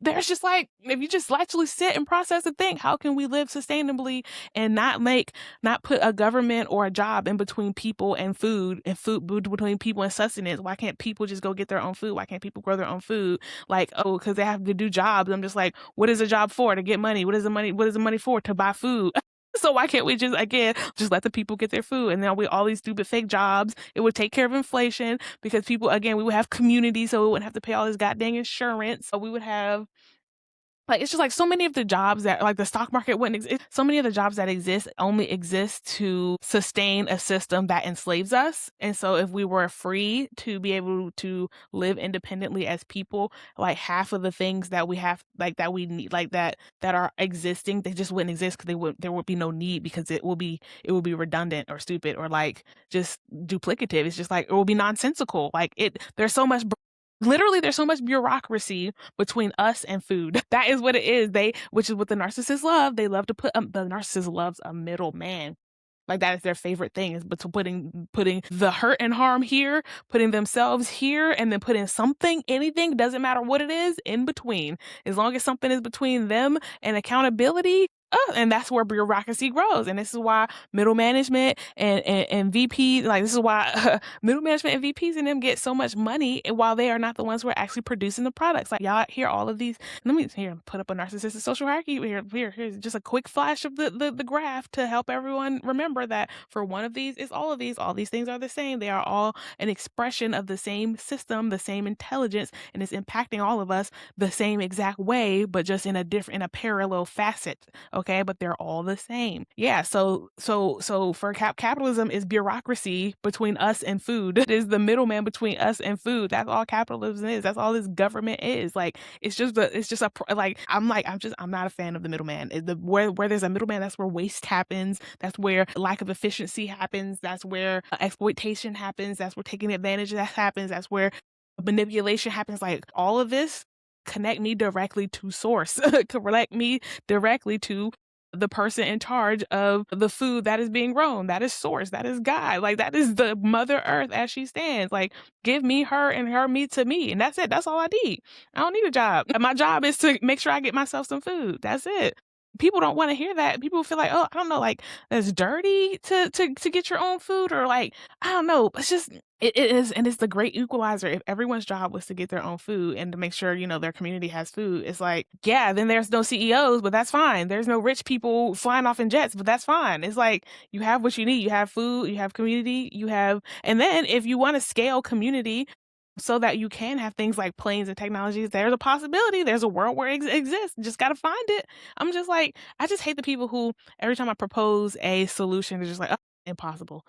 Speaker 1: There's just like, if you just actually sit and process and think, how can we live sustainably and not put a government or a job in between people and food, and food between people and sustenance? Why can't people just go get their own food? Why can't people grow their own food? Like, oh, because they have to do jobs. I'm just like, what is a job for? To get money. What is the money for? To buy food. So why can't we just, again, just let the people get their food? And then all these stupid fake jobs. It would take care of inflation because people, again, we would have community, so we wouldn't have to pay all this goddamn insurance. So we would have, like, it's just like so many of the jobs that, like, the stock market wouldn't exist. So many of the jobs that exist only exist to sustain a system that enslaves us. And so if we were free to be able to live independently as people, like, half of the things that we have, like, that we need, like, that are existing, they just wouldn't exist because there would be no need, because it will be redundant or stupid or like just duplicative. It's just like, it will be nonsensical. Like, there's so much literally, there's so much bureaucracy between us and food. That is what it is. Which is what the narcissists love. They love to put, the narcissist loves a middleman. Like, that is their favorite thing, is putting the hurt and harm here, putting themselves here, and then putting something, anything, doesn't matter what it is, in between. As long as something is between them and accountability, and that's where bureaucracy grows. And this is why middle management and VP, like, this is why middle management and VPs and them get so much money while they are not the ones who are actually producing the products. Like, y'all hear all of these. Let me put up a narcissistic social hierarchy. Here's just a quick flash of the graph to help everyone remember that for one of these is all of these. All these things are the same. They are all an expression of the same system, the same intelligence, and it's impacting all of us the same exact way, but just in a parallel facet. Okay, but they're all the same. Yeah, so for capitalism is bureaucracy between us and food. It is the middleman between us and food. That's all capitalism is. That's all this government is. Like, I'm not a fan of the middleman. Where there's a middleman, that's where waste happens. That's where lack of efficiency happens. That's where exploitation happens. That's where taking advantage of that happens. That's where manipulation happens. Like, all of this, connect me directly to source. Connect me directly to the person in charge of the food that is being grown. That is source. That is God. Like, that is the Mother Earth as she stands. Like, give me her and her me to me. And that's it. That's all I need. I don't need a job. My job is to make sure I get myself some food. That's it. People don't want to hear that. People feel like, oh, I don't know, like, it's dirty to get your own food, or like, I don't know. It is, and it's the great equalizer. If everyone's job was to get their own food and to make sure, their community has food, it's like, yeah, then there's no CEOs, but that's fine. There's no rich people flying off in jets, but that's fine. It's like you have what you need. You have food, you have community, and then if you want to scale community so that you can have things like planes and technologies, there's a possibility. There's a world where it exists. Just got to find it. I'm just like, I just hate the people who every time I propose a solution, they're just like, oh, impossible.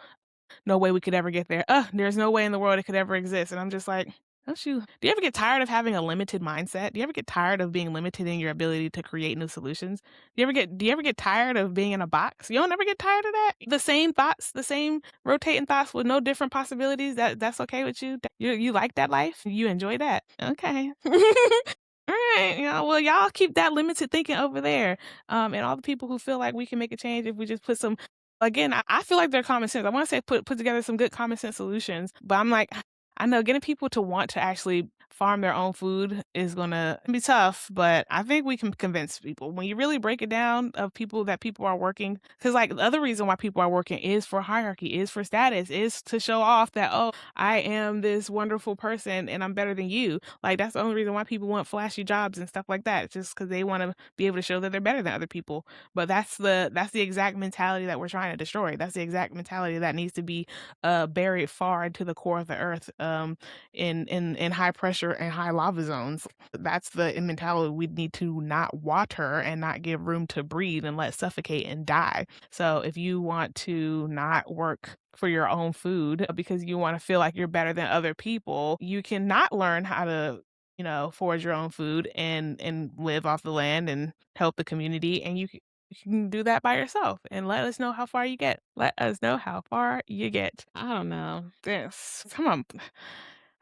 Speaker 1: No way we could ever get there. There's no way in the world it could ever exist. And I'm just like, do you ever get tired of having a limited mindset? Do you ever get tired of being limited in your ability to create new solutions? Do you ever get tired of being in a box? You don't ever get tired of that? The same thoughts, the same rotating thoughts with no different possibilities. That's okay with you? You like that life? You enjoy that? Okay. All right, well, y'all keep that limited thinking over there. And all the people who feel like we can make a change if we just put some. Again, I feel like they're common sense. I want to say put together some good common sense solutions, but I'm like, I know getting people to want to actually farm their own food is gonna be tough, but I think we can convince people. When you really break it down of that people are working, because like the other reason why people are working is for hierarchy, is for status, is to show off that, oh, I am this wonderful person and I'm better than you. Like that's the only reason why people want flashy jobs and stuff like that, just because they want to be able to show that they're better than other people. But that's the exact mentality that we're trying to destroy. That's the exact mentality that needs to be buried far into the core of the earth, in high pressure and high lava zones. That's the mentality we need to not water and not give room to breathe and let suffocate and die. So if you want to not work for your own food because you want to feel like you're better than other people, you cannot learn how to forage your own food and live off the land and help the community, and you can do that by yourself. And let us know how far you get. Let us know how far you get. I don't know. Come on.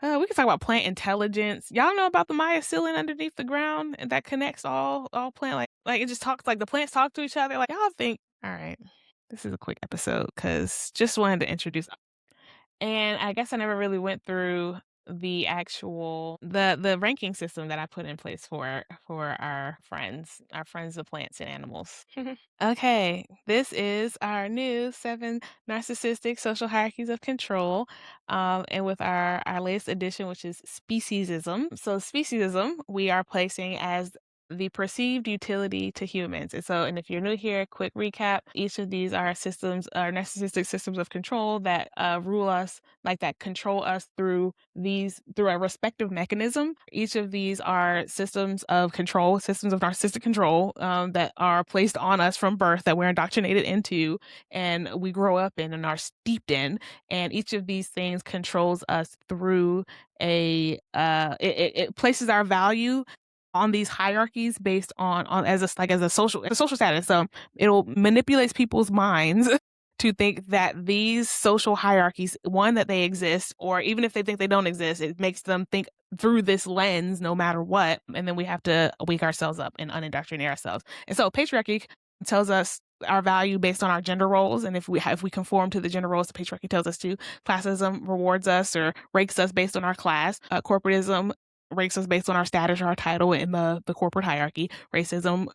Speaker 1: We can talk about plant intelligence. Y'all know about the mycelium underneath the ground and that connects all plant, like it just talks, like the plants talk to each other. Like y'all think, all right, this is a quick episode because just wanted to introduce. And I guess I never really went through the actual the ranking system that I put in place for our friends, the plants and animals. Okay, this is our new 7 narcissistic social hierarchies of control, and with our latest edition, which is speciesism. So speciesism, we are placing as the perceived utility to humans. And if you're new here, quick recap. Each of these are narcissistic systems of control that rule us, like that control us through a respective mechanism. Each of these are systems of narcissistic control that are placed on us from birth, that we're indoctrinated into and we grow up in and are steeped in. And each of these things controls us through it places our value on these hierarchies based on as a social status. So it'll manipulates people's minds to think that these social hierarchies, one, that they exist, or even if they think they don't exist, it makes them think through this lens no matter what. And then we have to wake ourselves up and unindoctrinate ourselves. And so patriarchy tells us our value based on our gender roles, and if we conform to the gender roles the patriarchy tells us to. Classism rewards us or ranks us based on our class. Corporatism ranks us based on our status or our title in the corporate hierarchy. Racism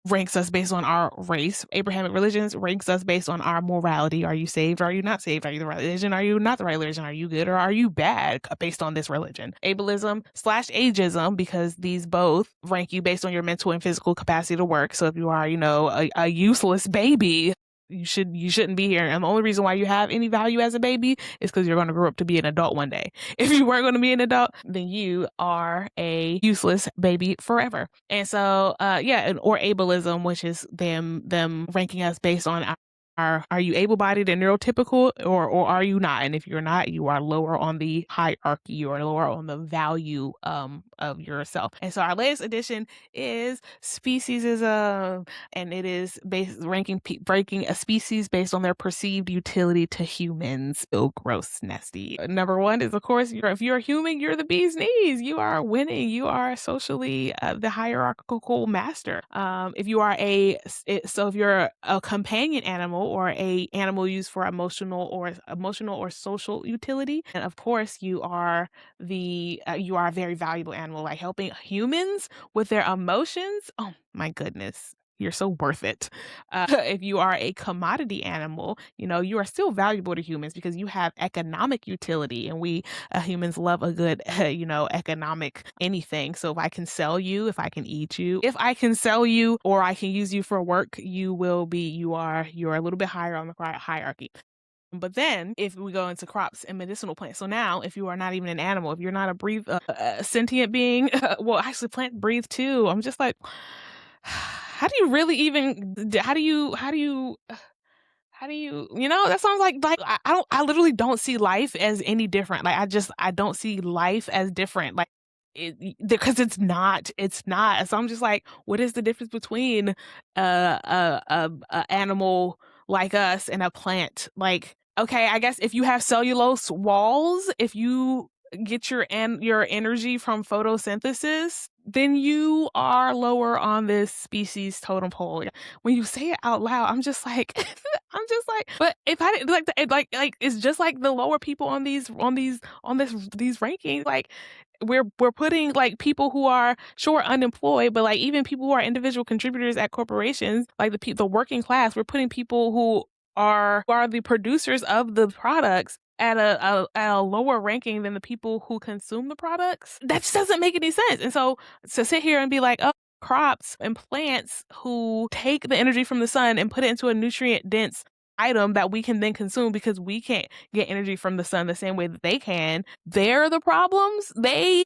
Speaker 1: ranks us based on our race. Abrahamic religions ranks us based on our morality. Are you saved or are you not saved? Are you the right religion? Are you not the right religion? Are you good or are you bad based on this religion? Ableism / ageism, because these both rank you based on your mental and physical capacity to work. So if you are, a useless baby, you shouldn't be here. And the only reason why you have any value as a baby is because you're going to grow up to be an adult one day. If you weren't going to be an adult, then you are a useless baby forever. And so, or ableism, which is them ranking us based on are you able-bodied and neurotypical or are you not? And if you're not, you are lower on the hierarchy or lower on the value of yourself. And so our latest edition is speciesism, and it is breaking a species based on their perceived utility to humans. Oh, gross, nasty. Number one is, of course, if you're a human, you're the bee's knees. You are winning. You are socially the hierarchical master. If you're a companion animal or a animal used for emotional or social utility, and of course you are a very valuable animal, like helping humans with their emotions. Oh my goodness, You're so worth it. If you are a commodity animal, you are still valuable to humans because you have economic utility, and we humans love a good, economic anything. So if I can sell you, if I can eat you, if I can sell you, or I can use you for work, you're a little bit higher on the hierarchy. But then if we go into crops and medicinal plants, so now if you are not even an animal, if you're not a sentient being, well, actually plants breathe too. I'm just like, how do you really even, how do you, that sounds like I literally don't see life as any different. Like I don't see life as different. Like because it's not. So I'm just like, what is the difference between a animal like us and a plant? Like, okay, I guess if you have cellulose walls, if you get your energy from photosynthesis, then you are lower on this species totem pole. When you say it out loud, I'm just like, but if I didn't like, it's just like the lower people on these rankings, like we're putting like people who are sure unemployed, but like even people who are individual contributors at corporations, like the working class, we're putting people who are the producers of the products at a lower ranking than the people who consume the products. That just doesn't make any sense. And so to sit here and be like, oh, crops and plants who take the energy from the sun and put it into a nutrient dense item that we can then consume because we can't get energy from the sun the same way that they can, they're the problems. They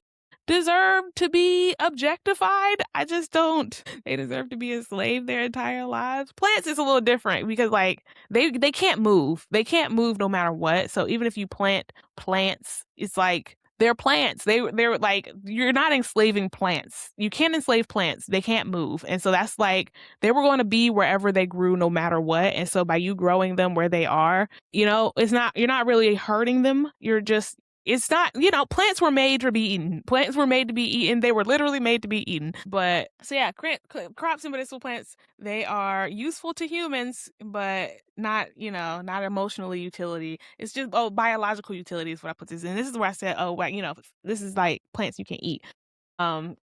Speaker 1: deserve to be objectified. I just don't. They deserve to be enslaved their entire lives. Plants is a little different because like they can't move. They can't move no matter what. So even if you plant plants, it's like they're plants. They're like, you're not enslaving plants. You can't enslave plants. They can't move. And so that's like they were going to be wherever they grew no matter what. And so by you growing them where they are, you're not really hurting them. It's not, plants were made to be eaten. Plants were made to be eaten. They were literally made to be eaten. But so yeah, crops and medicinal plants, they are useful to humans, but not, not emotionally utility. It's just, biological utility is what I put this in. This is where I said, this is like plants you can eat. And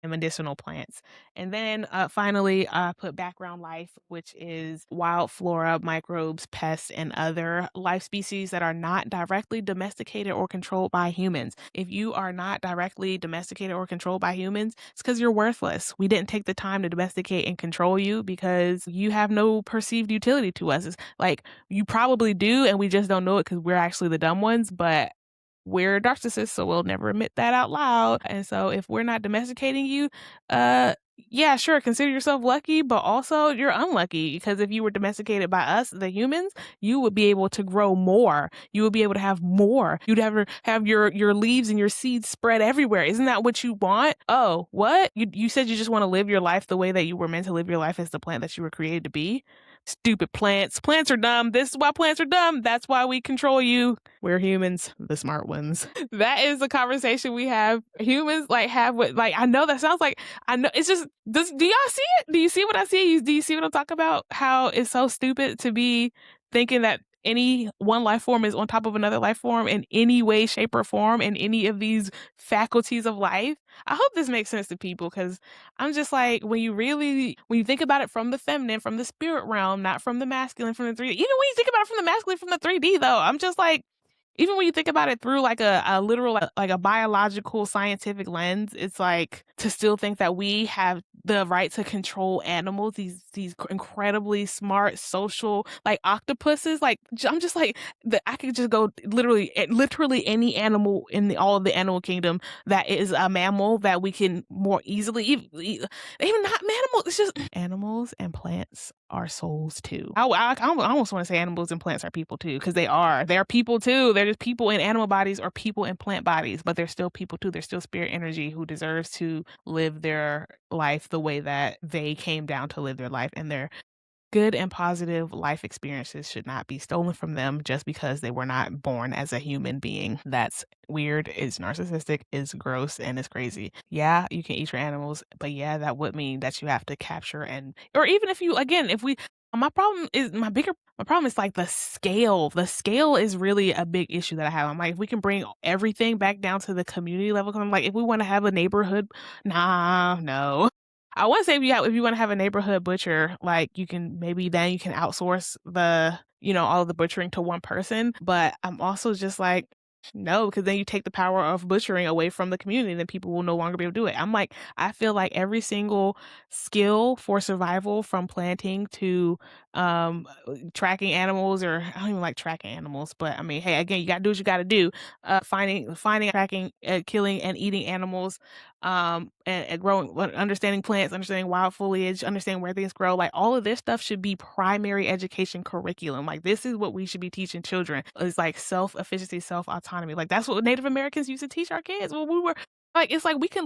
Speaker 1: medicinal plants. And then finally, I put background life, which is wild flora, microbes, pests, and other life species that are not directly domesticated or controlled by humans. If you are not directly domesticated or controlled by humans, it's because you're worthless. We didn't take the time to domesticate and control you because you have no perceived utility to us. It's like you probably do, and we just don't know it because we're actually the dumb ones, but we're narcissists, so we'll never admit that out loud. And so if we're not domesticating you, yeah, sure, consider yourself lucky, but also you're unlucky because if you were domesticated by us, the humans, you would be able to grow more. You would be able to have more. You'd have your leaves and your seeds spread everywhere. Isn't that what you want? Oh, what? You said you just want to live your life the way that you were meant to live your life as the plant that you were created to be? Stupid plants. Plants are dumb. This is why plants are dumb. That's why we control you. We're humans, the smart ones. That is the conversation we have. Humans have what, I know that sounds like, I know it's just, do y'all see it? Do you see what I see? Do you see what I'm talking about? How it's so stupid to be thinking that any one life form is on top of another life form in any way, shape, or form in any of these faculties of life. I hope this makes sense to people because I'm just like, when you think about it from the feminine, from the spirit realm, not from the masculine, from the 3D, even when you think about it from the masculine, from the 3D though, I'm just like, even when you think about it through like a literal, like a biological scientific lens, it's like to still think that we have the right to control animals, these incredibly smart social like octopuses. Like I'm just like I could just go literally any animal in all of the animal kingdom that is a mammal that we can more easily even not mammals. It's just animals and plants are souls too. I almost want to say animals and plants are people too because they're people too. They're just people in animal bodies or people in plant bodies, but they're still people too. They're still spirit energy who deserves to live their life the way that they came down to live their life, and their good and positive life experiences should not be stolen from them just because they were not born as a human being. That's weird, is narcissistic, is gross, and is crazy. Yeah, you can eat your animals, but yeah, that would mean that you have to capture or even if you, again, my problem is like the scale. The scale is really a big issue that I have. I'm like, if we can bring everything back down to the community level, 'cause I'm like, if we want to have a neighborhood, no. I want to say if you want to have a neighborhood butcher, like you can outsource all of the butchering to one person. But I'm also just like, no, because then you take the power of butchering away from the community, and then people will no longer be able to do it. I'm like, I feel like every single skill for survival, from planting to tracking animals, or I don't even like tracking animals, but I mean, hey, again, you gotta do what you gotta do. Finding, tracking, killing, and eating animals, and growing, understanding plants, understanding wild foliage, understanding where things grow. Like all of this stuff should be primary education curriculum. Like this is what we should be teaching children. It's like self-efficiency, self-autonomy. Like that's what Native Americans used to teach our kids when we were like, it's like we can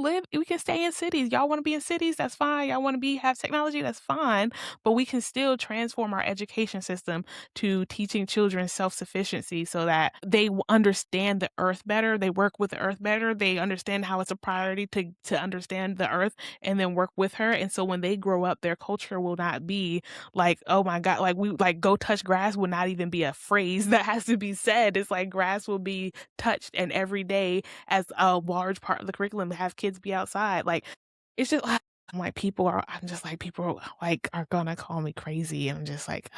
Speaker 1: stay in cities. Y'all want to be in cities? That's fine. Y'all want to have technology? That's fine. But we can still transform our education system to teaching children self-sufficiency so that they understand the earth better. They work with the earth better. They understand how it's a priority to understand the earth and then work with her. And so when they grow up, their culture will not be like, oh my God, like go touch grass will not even be a phrase that has to be said. It's like grass will be touched, and every day as a large part of the curriculum to have kids be outside. Like it's just I'm just like, people like are gonna call me crazy, and I'm just like,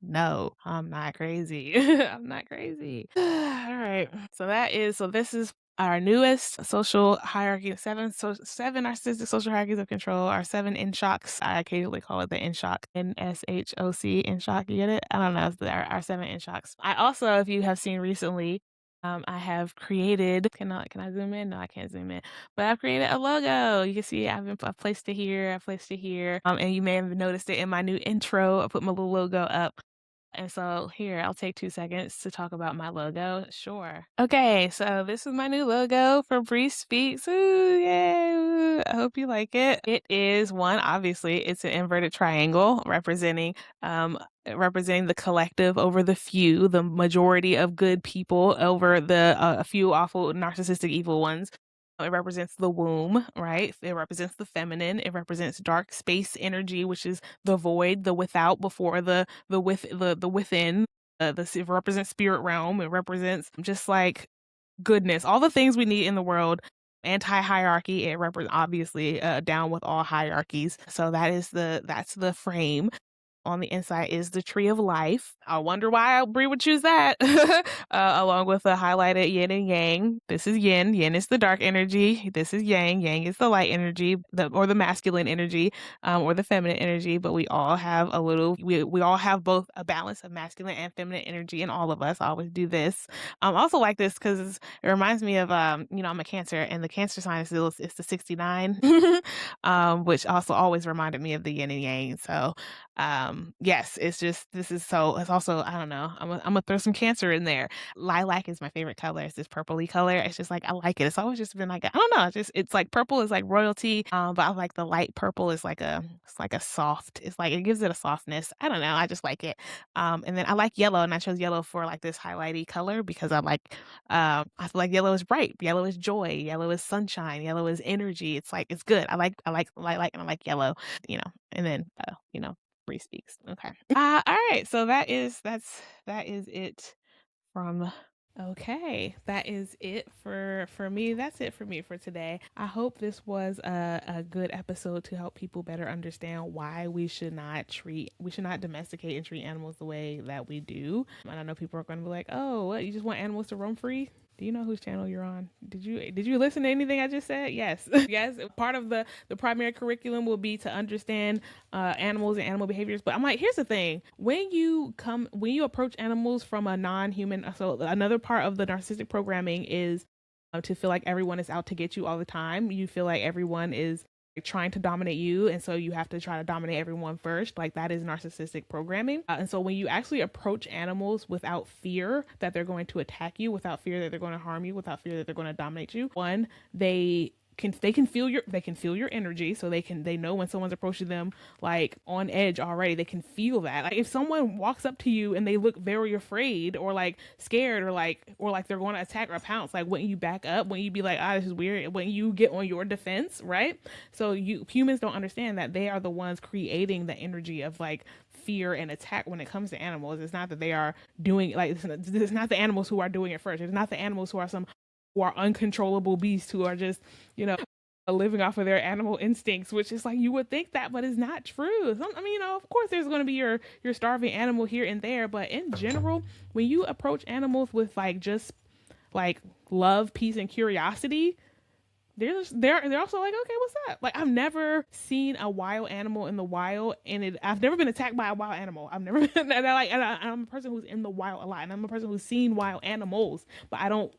Speaker 1: no, I'm not crazy. I'm not crazy. All right. So this is our newest social hierarchy, seven narcissistic social hierarchies of control, our 7 in shocks. I occasionally call it the in shock, NSHOC, in shock. You get it? I don't know. It's our 7 in shocks. I also, if you have seen recently, I have created, can I zoom in? No, I can't zoom in, but I've created a logo. You can see I've placed it here. And you may have noticed it in my new intro. I put my little logo up. And so here, I'll take 2 seconds to talk about my logo. Sure. Okay, so this is my new logo for Bri Speaks. Ooh, yay. Ooh, I hope you like it. It is obviously, it's an inverted triangle representing the collective over the few, the majority of good people over the a few awful, narcissistic, evil ones. It represents the womb, right? It represents the feminine. It represents dark space energy, which is the void, the without before the within. It represents spirit realm. It represents just like goodness, all the things we need in the world. Anti-hierarchy. It represents obviously down with all hierarchies. So that's the frame. On the inside is the tree of life. I wonder why Bri would choose that. Along with the highlighted yin and yang. This is yin. Yin is the dark energy. This is yang. Yang is the light energy, or the masculine energy, or the feminine energy. But we all have we all have both a balance of masculine and feminine energy in all of us. I always do this. I also like this because it reminds me of, I'm a Cancer, and the Cancer sign is the 69, which also always reminded me of the yin and yang. So, yes, it's also, I don't know, I'm gonna throw some Cancer in there. Lilac is my favorite color. It's this purpley color. It's just like, I like it. It's always just been like, I don't know, it's like purple is like royalty, but I like the light purple is like a soft, it's like, it gives it a softness. I don't know, I just like it. And then I like yellow, and I chose yellow for like this highlighty color because I feel like yellow is bright, yellow is joy, yellow is sunshine, yellow is energy. It's like, it's good. I like lilac, and I like yellow, and then Bri Speaks. Okay. All right. So that is it from. Okay, that is it for me. That's it for me for today. I hope this was a good episode to help people better understand why we should not domesticate and treat animals the way that we do. And I know people are going to be like, "Oh, what? You just want animals to roam free?" Do you know whose channel you're on? Did you listen to anything I just said? Yes. Yes. Part of the primary curriculum will be to understand animals and animal behaviors. But I'm like, here's the thing. When you approach animals from a non-human, so another part of the narcissistic programming is to feel like everyone is out to get you all the time. You feel like everyone is trying to dominate you, and so you have to try to dominate everyone first. Like, that is narcissistic programming. And so when you actually approach animals without fear that they're going to attack you, without fear that they're going to harm you, without fear that they're going to dominate you, one, they can feel your energy, so they know when someone's approaching them like on edge already. They can feel that. Like, if someone walks up to you and they look very afraid or like scared or like they're going to attack or pounce, like, wouldn't you back up? Wouldn't you be like, this is weird? When you get on your defense, right? So humans don't understand that they are the ones creating the energy of like fear and attack when it comes to animals. It's not that they are doing, like, it's not the animals who are doing it first. It's not the animals who are uncontrollable beasts who are just, living off of their animal instincts, which is like, you would think that, but it's not true. I mean, of course there's going to be your starving animal here and there, but in general, when you approach animals with like just like love, peace, and curiosity, they're also like, okay, what's up? Like, I've never seen a wild animal in the wild, and I've never been attacked by a wild animal. I've never been, and I'm a person who's in the wild a lot, and I'm a person who's seen wild animals, but I don't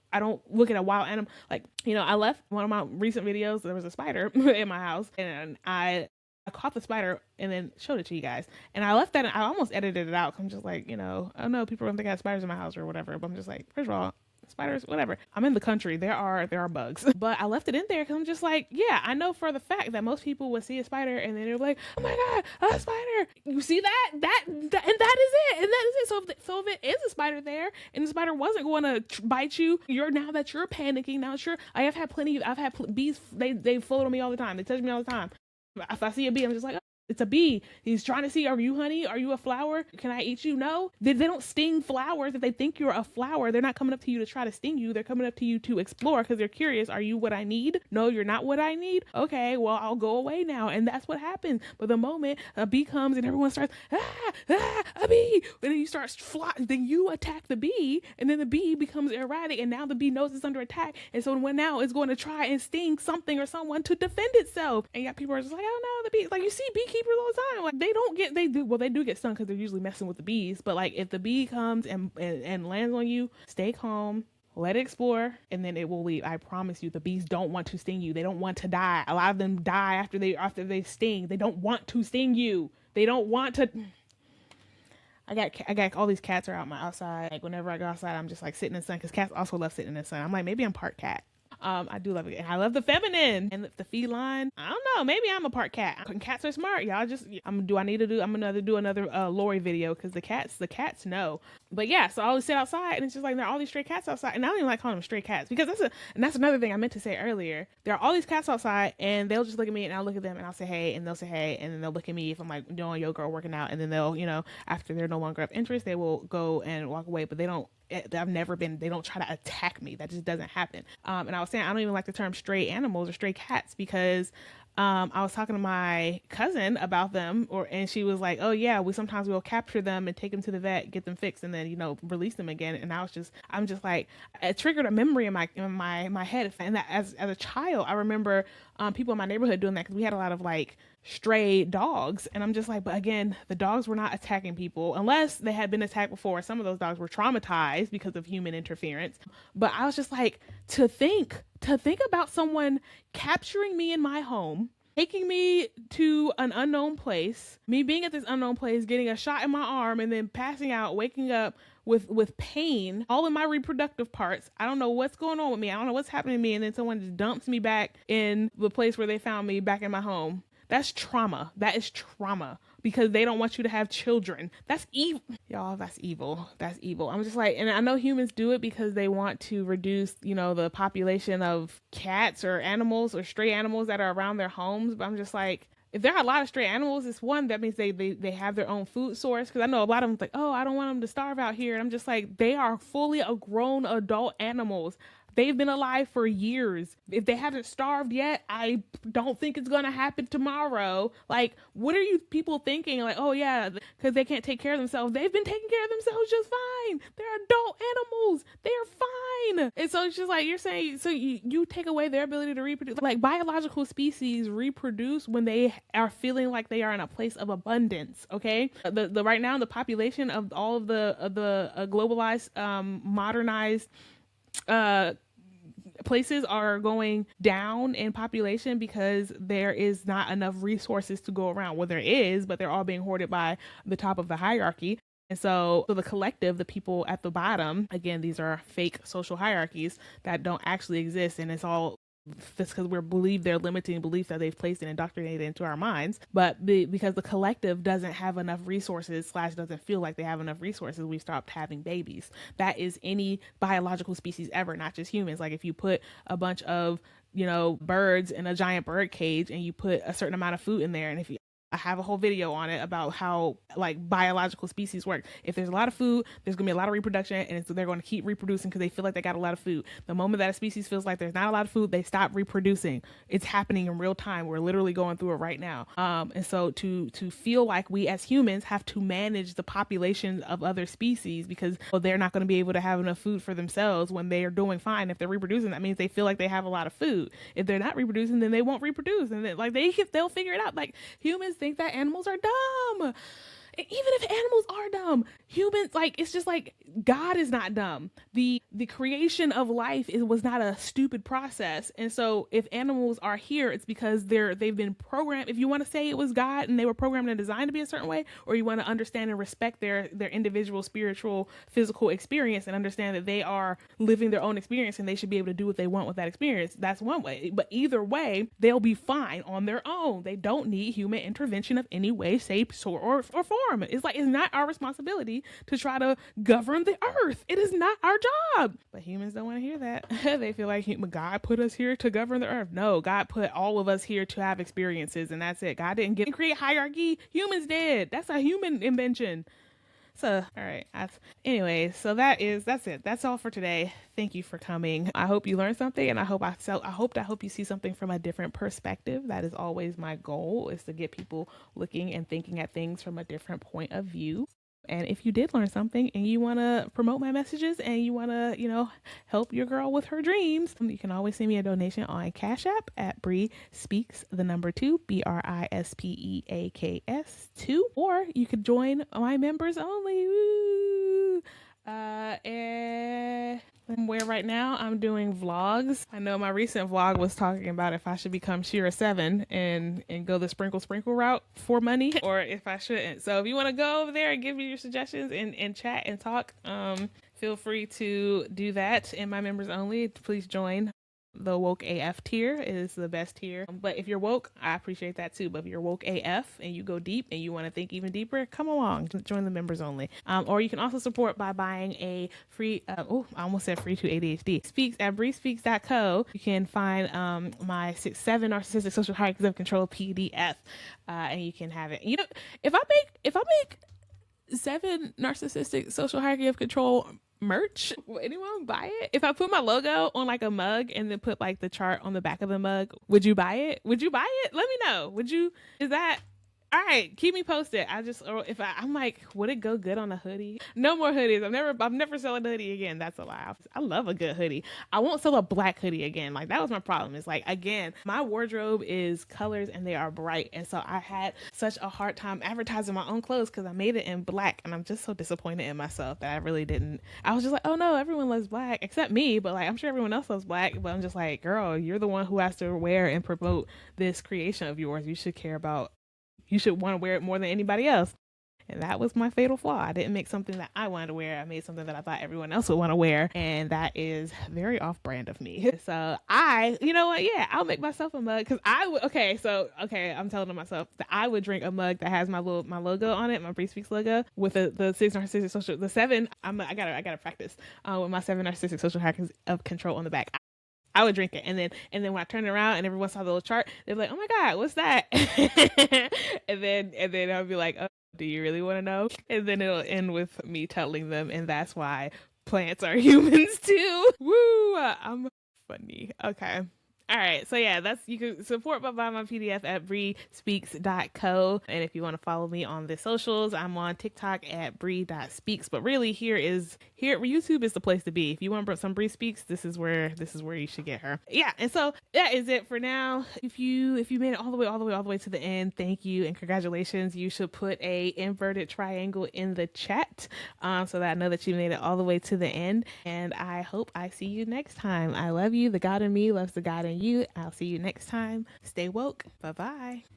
Speaker 1: look at a wild animal. Like, I left one of my recent videos, there was a spider in my house, and I caught the spider and then showed it to you guys. And I left that, and I almost edited it out. I'm just like, I don't know, people don't think I have spiders in my house or whatever, but I'm just like, first of all, spiders, whatever. I'm in the country. There are bugs, but I left it in there because I'm just like, yeah, I know for the fact that most people would see a spider and then they're like, oh my god, a spider. You see that, and that is it, and that is it. So if it is a spider there and the spider wasn't going to bite you, you're panicking. Now sure, I've had bees. They float on me all the time. They touch me all the time. If I see a bee, I'm just like, oh, it's a bee. He's trying to see, are you honey? Are you a flower? Can I eat you? No. They don't sting flowers. If they think you're a flower, they're not coming up to you to try to sting you. They're coming up to you to explore because they're curious. Are you what I need? No, you're not what I need. Okay, well, I'll go away now. And that's what happens. But the moment a bee comes and everyone starts, a bee, and then you start flying, then you attack the bee, and then the bee becomes erratic, and now the bee knows it's under attack. And so when now it's going to try and sting something or someone to defend itself. And yet people are just like, oh no, the bee, like you see beekeepers all the time. Like they do get stung because they're usually messing with the bees. But like if the bee comes and lands on you, stay calm, let it explore, and then it will leave. I promise you, the bees don't want to sting you. They don't want to die. A lot of them die after they sting. They don't want to sting you. They don't want to. I got all these cats are out my outside. Like whenever I go outside, I'm just like sitting in the sun because cats also love sitting in the sun. I'm like, maybe I'm part cat. I do love it. And I love the feminine and the feline. I don't know. Maybe I'm a part cat. Cats are smart. Y'all just, I'm gonna do another Lori video because the cats know. But yeah, so I always sit outside and it's just like, there are all these stray cats outside. And I don't even like calling them stray cats because that's another thing I meant to say earlier. There are all these cats outside and they'll just look at me and I'll look at them and I'll say, hey, and they'll say, hey, and then they'll look at me if I'm like doing yoga or working out. And then they'll, after they're no longer of interest, they will go and walk away, but they don't try to attack me. That just doesn't happen. And I was saying, I don't even like the term stray animals or stray cats because I was talking to my cousin about them, and she was like, oh yeah, sometimes we'll capture them and take them to the vet, get them fixed, and then, release them again. And I'm just like, it triggered a memory in my head. And that as a child, I remember people in my neighborhood doing that because we had a lot of like stray dogs. And I'm just like, but again, the dogs were not attacking people unless they had been attacked before. Some of those dogs were traumatized because of human interference. But I was just like, to think about someone capturing me in my home, taking me to an unknown place, me being at this unknown place, getting a shot in my arm, and then passing out, waking up with pain all in my reproductive parts. I don't know what's going on with me. I don't know what's happening to me. And then someone just dumps me back in the place where they found me, back in my home. That's trauma. That is trauma because they don't want you to have children. That's evil. Y'all, that's evil. That's evil. I'm just like, and I know humans do it because they want to reduce, the population of cats or animals or stray animals that are around their homes. But I'm just like, if there are a lot of stray animals, it's one, that means they have their own food source. Because I know a lot of them like, oh, I don't want them to starve out here. And I'm just like, they are fully grown adult animals. They've been alive for years. If they haven't starved yet, I don't think it's going to happen tomorrow. Like, what are you people thinking? Like, oh yeah, because they can't take care of themselves. They've been taking care of themselves just fine. They're adult animals. They're fine. And so it's just like, you're saying, so you take away their ability to reproduce. Like, biological species reproduce when they are feeling like they are in a place of abundance. Okay. The right now, the population of all of the globalized, modernized, places are going down in population because there is not enough resources to go around. Well, there is, but they're all being hoarded by the top of the hierarchy. And so the collective, the people at the bottom, again, these are fake social hierarchies that don't actually exist. And it's all that's because we believe they're limiting beliefs that they've placed and indoctrinated into our minds. But because the collective doesn't have enough resources / doesn't feel like they have enough resources, we stopped having babies. That is any biological species ever, not just humans. Like if you put a bunch of, birds in a giant bird cage and you put a certain amount of food in there, and if you I have a whole video on it about how like biological species work. If there's a lot of food, there's gonna be a lot of reproduction, and they're going to keep reproducing because they feel like they got a lot of food. The moment that a species feels like there's not a lot of food, they stop reproducing. It's happening in real time. We're literally going through it right now. And so to feel like we as humans have to manage the population of other species because they're not going to be able to have enough food for themselves when they are doing fine. If they're reproducing, that means they feel like they have a lot of food. If they're not reproducing, then they won't reproduce, and then, like they'll figure it out. Like humans think that animals are dumb. Even if animals are dumb, humans, like, it's just like God is not dumb. The creation of life was not a stupid process. And so if animals are here, it's because they've been programmed. If you want to say it was God and they were programmed and designed to be a certain way, or you want to understand and respect their individual spiritual, physical experience and understand that they are living their own experience and they should be able to do what they want with that experience, that's one way. But either way, they'll be fine on their own. They don't need human intervention of any way, shape, or form. It's like, it's not our responsibility to try to govern the earth. It is not our job. But humans don't want to hear that. They feel like God put us here to govern the earth. No, God put all of us here to have experiences, and that's it. God didn't create hierarchy. Humans did. That's a human invention. So, all right. Anyway, so that's it. That's all for today. Thank you for coming. I hope you learned something, and I hope you see something from a different perspective. That is always my goal, is to get people looking and thinking at things from a different point of view. And if you did learn something and you want to promote my messages and you want to, help your girl with her dreams, you can always send me a donation on Cash App at Bri Speaks, the number 2, BRISPEAKS 2, or you could join my members only. Woo! And where right now I'm doing vlogs. I know my recent vlog was talking about if I should become Shira 7 and go the sprinkle route for money, or if I shouldn't. So if you want to go over there and give me your suggestions and chat and talk, feel free to do that in my members only. Please join. The woke AF tier is the best tier. But if you're woke, I appreciate that too. But if you're woke AF and you go deep and you want to think even deeper, come along, join the members only. Or you can also support by buying a free, I almost said free to ADHD, Speaks at brispeaks.co. You can find my 7 narcissistic social hierarchies of control PDF, and you can have it. If I make 7 narcissistic social hierarchy of control merch, will anyone buy it? If I put my logo on like a mug and then put like the chart on the back of the mug, would you buy it? Let me know. Is that all right? Keep me posted. I'm like, would it go good on a hoodie? No more hoodies. I'm never selling a hoodie again. That's a lie. I love a good hoodie. I won't sell a black hoodie again. Like, that was my problem. It's like, again, my wardrobe is colors and they are bright. And so I had such a hard time advertising my own clothes because I made it in black, and I'm just so disappointed in myself that I really didn't. I was just like, oh no, everyone loves black except me, but like, I'm sure everyone else loves black, but I'm just like, girl, you're the one who has to wear and promote this creation of yours. You should want to wear it more than anybody else. And that was my fatal flaw. I didn't make something that I wanted to wear. I made something that I thought everyone else would want to wear. And that is very off-brand of me. So you know what? Yeah, I'll make myself a mug. Because I'm telling myself that I would drink a mug that has my logo on it, my Bri Speaks logo, with the 6 narcissistic social, the 7. I gotta practice with my 7 narcissistic social hierarchies of control on the back. I would drink it, and then when I turned around and everyone saw the little chart, they'd be like, "Oh my God, what's that?" and then I'll be like, "Oh, do you really want to know?" And then it'll end with me telling them, and that's why plants are humans too. Woo! I'm funny. Okay. All right, so yeah, you can support by buying my PDF at brispeaks.co. And if you want to follow me on the socials, I'm on TikTok at bri.speaks. But really, YouTube is the place to be. If you want some Bri Speaks, this is where you should get her. Yeah, and so that is it for now. If you made it all the way to the end, thank you and congratulations. You should put a inverted triangle in the chat so that I know that you made it all the way to the end. And I hope I see you next time. I love you. The God in me loves the God in you. I'll see you next time. Stay woke. Bye-bye.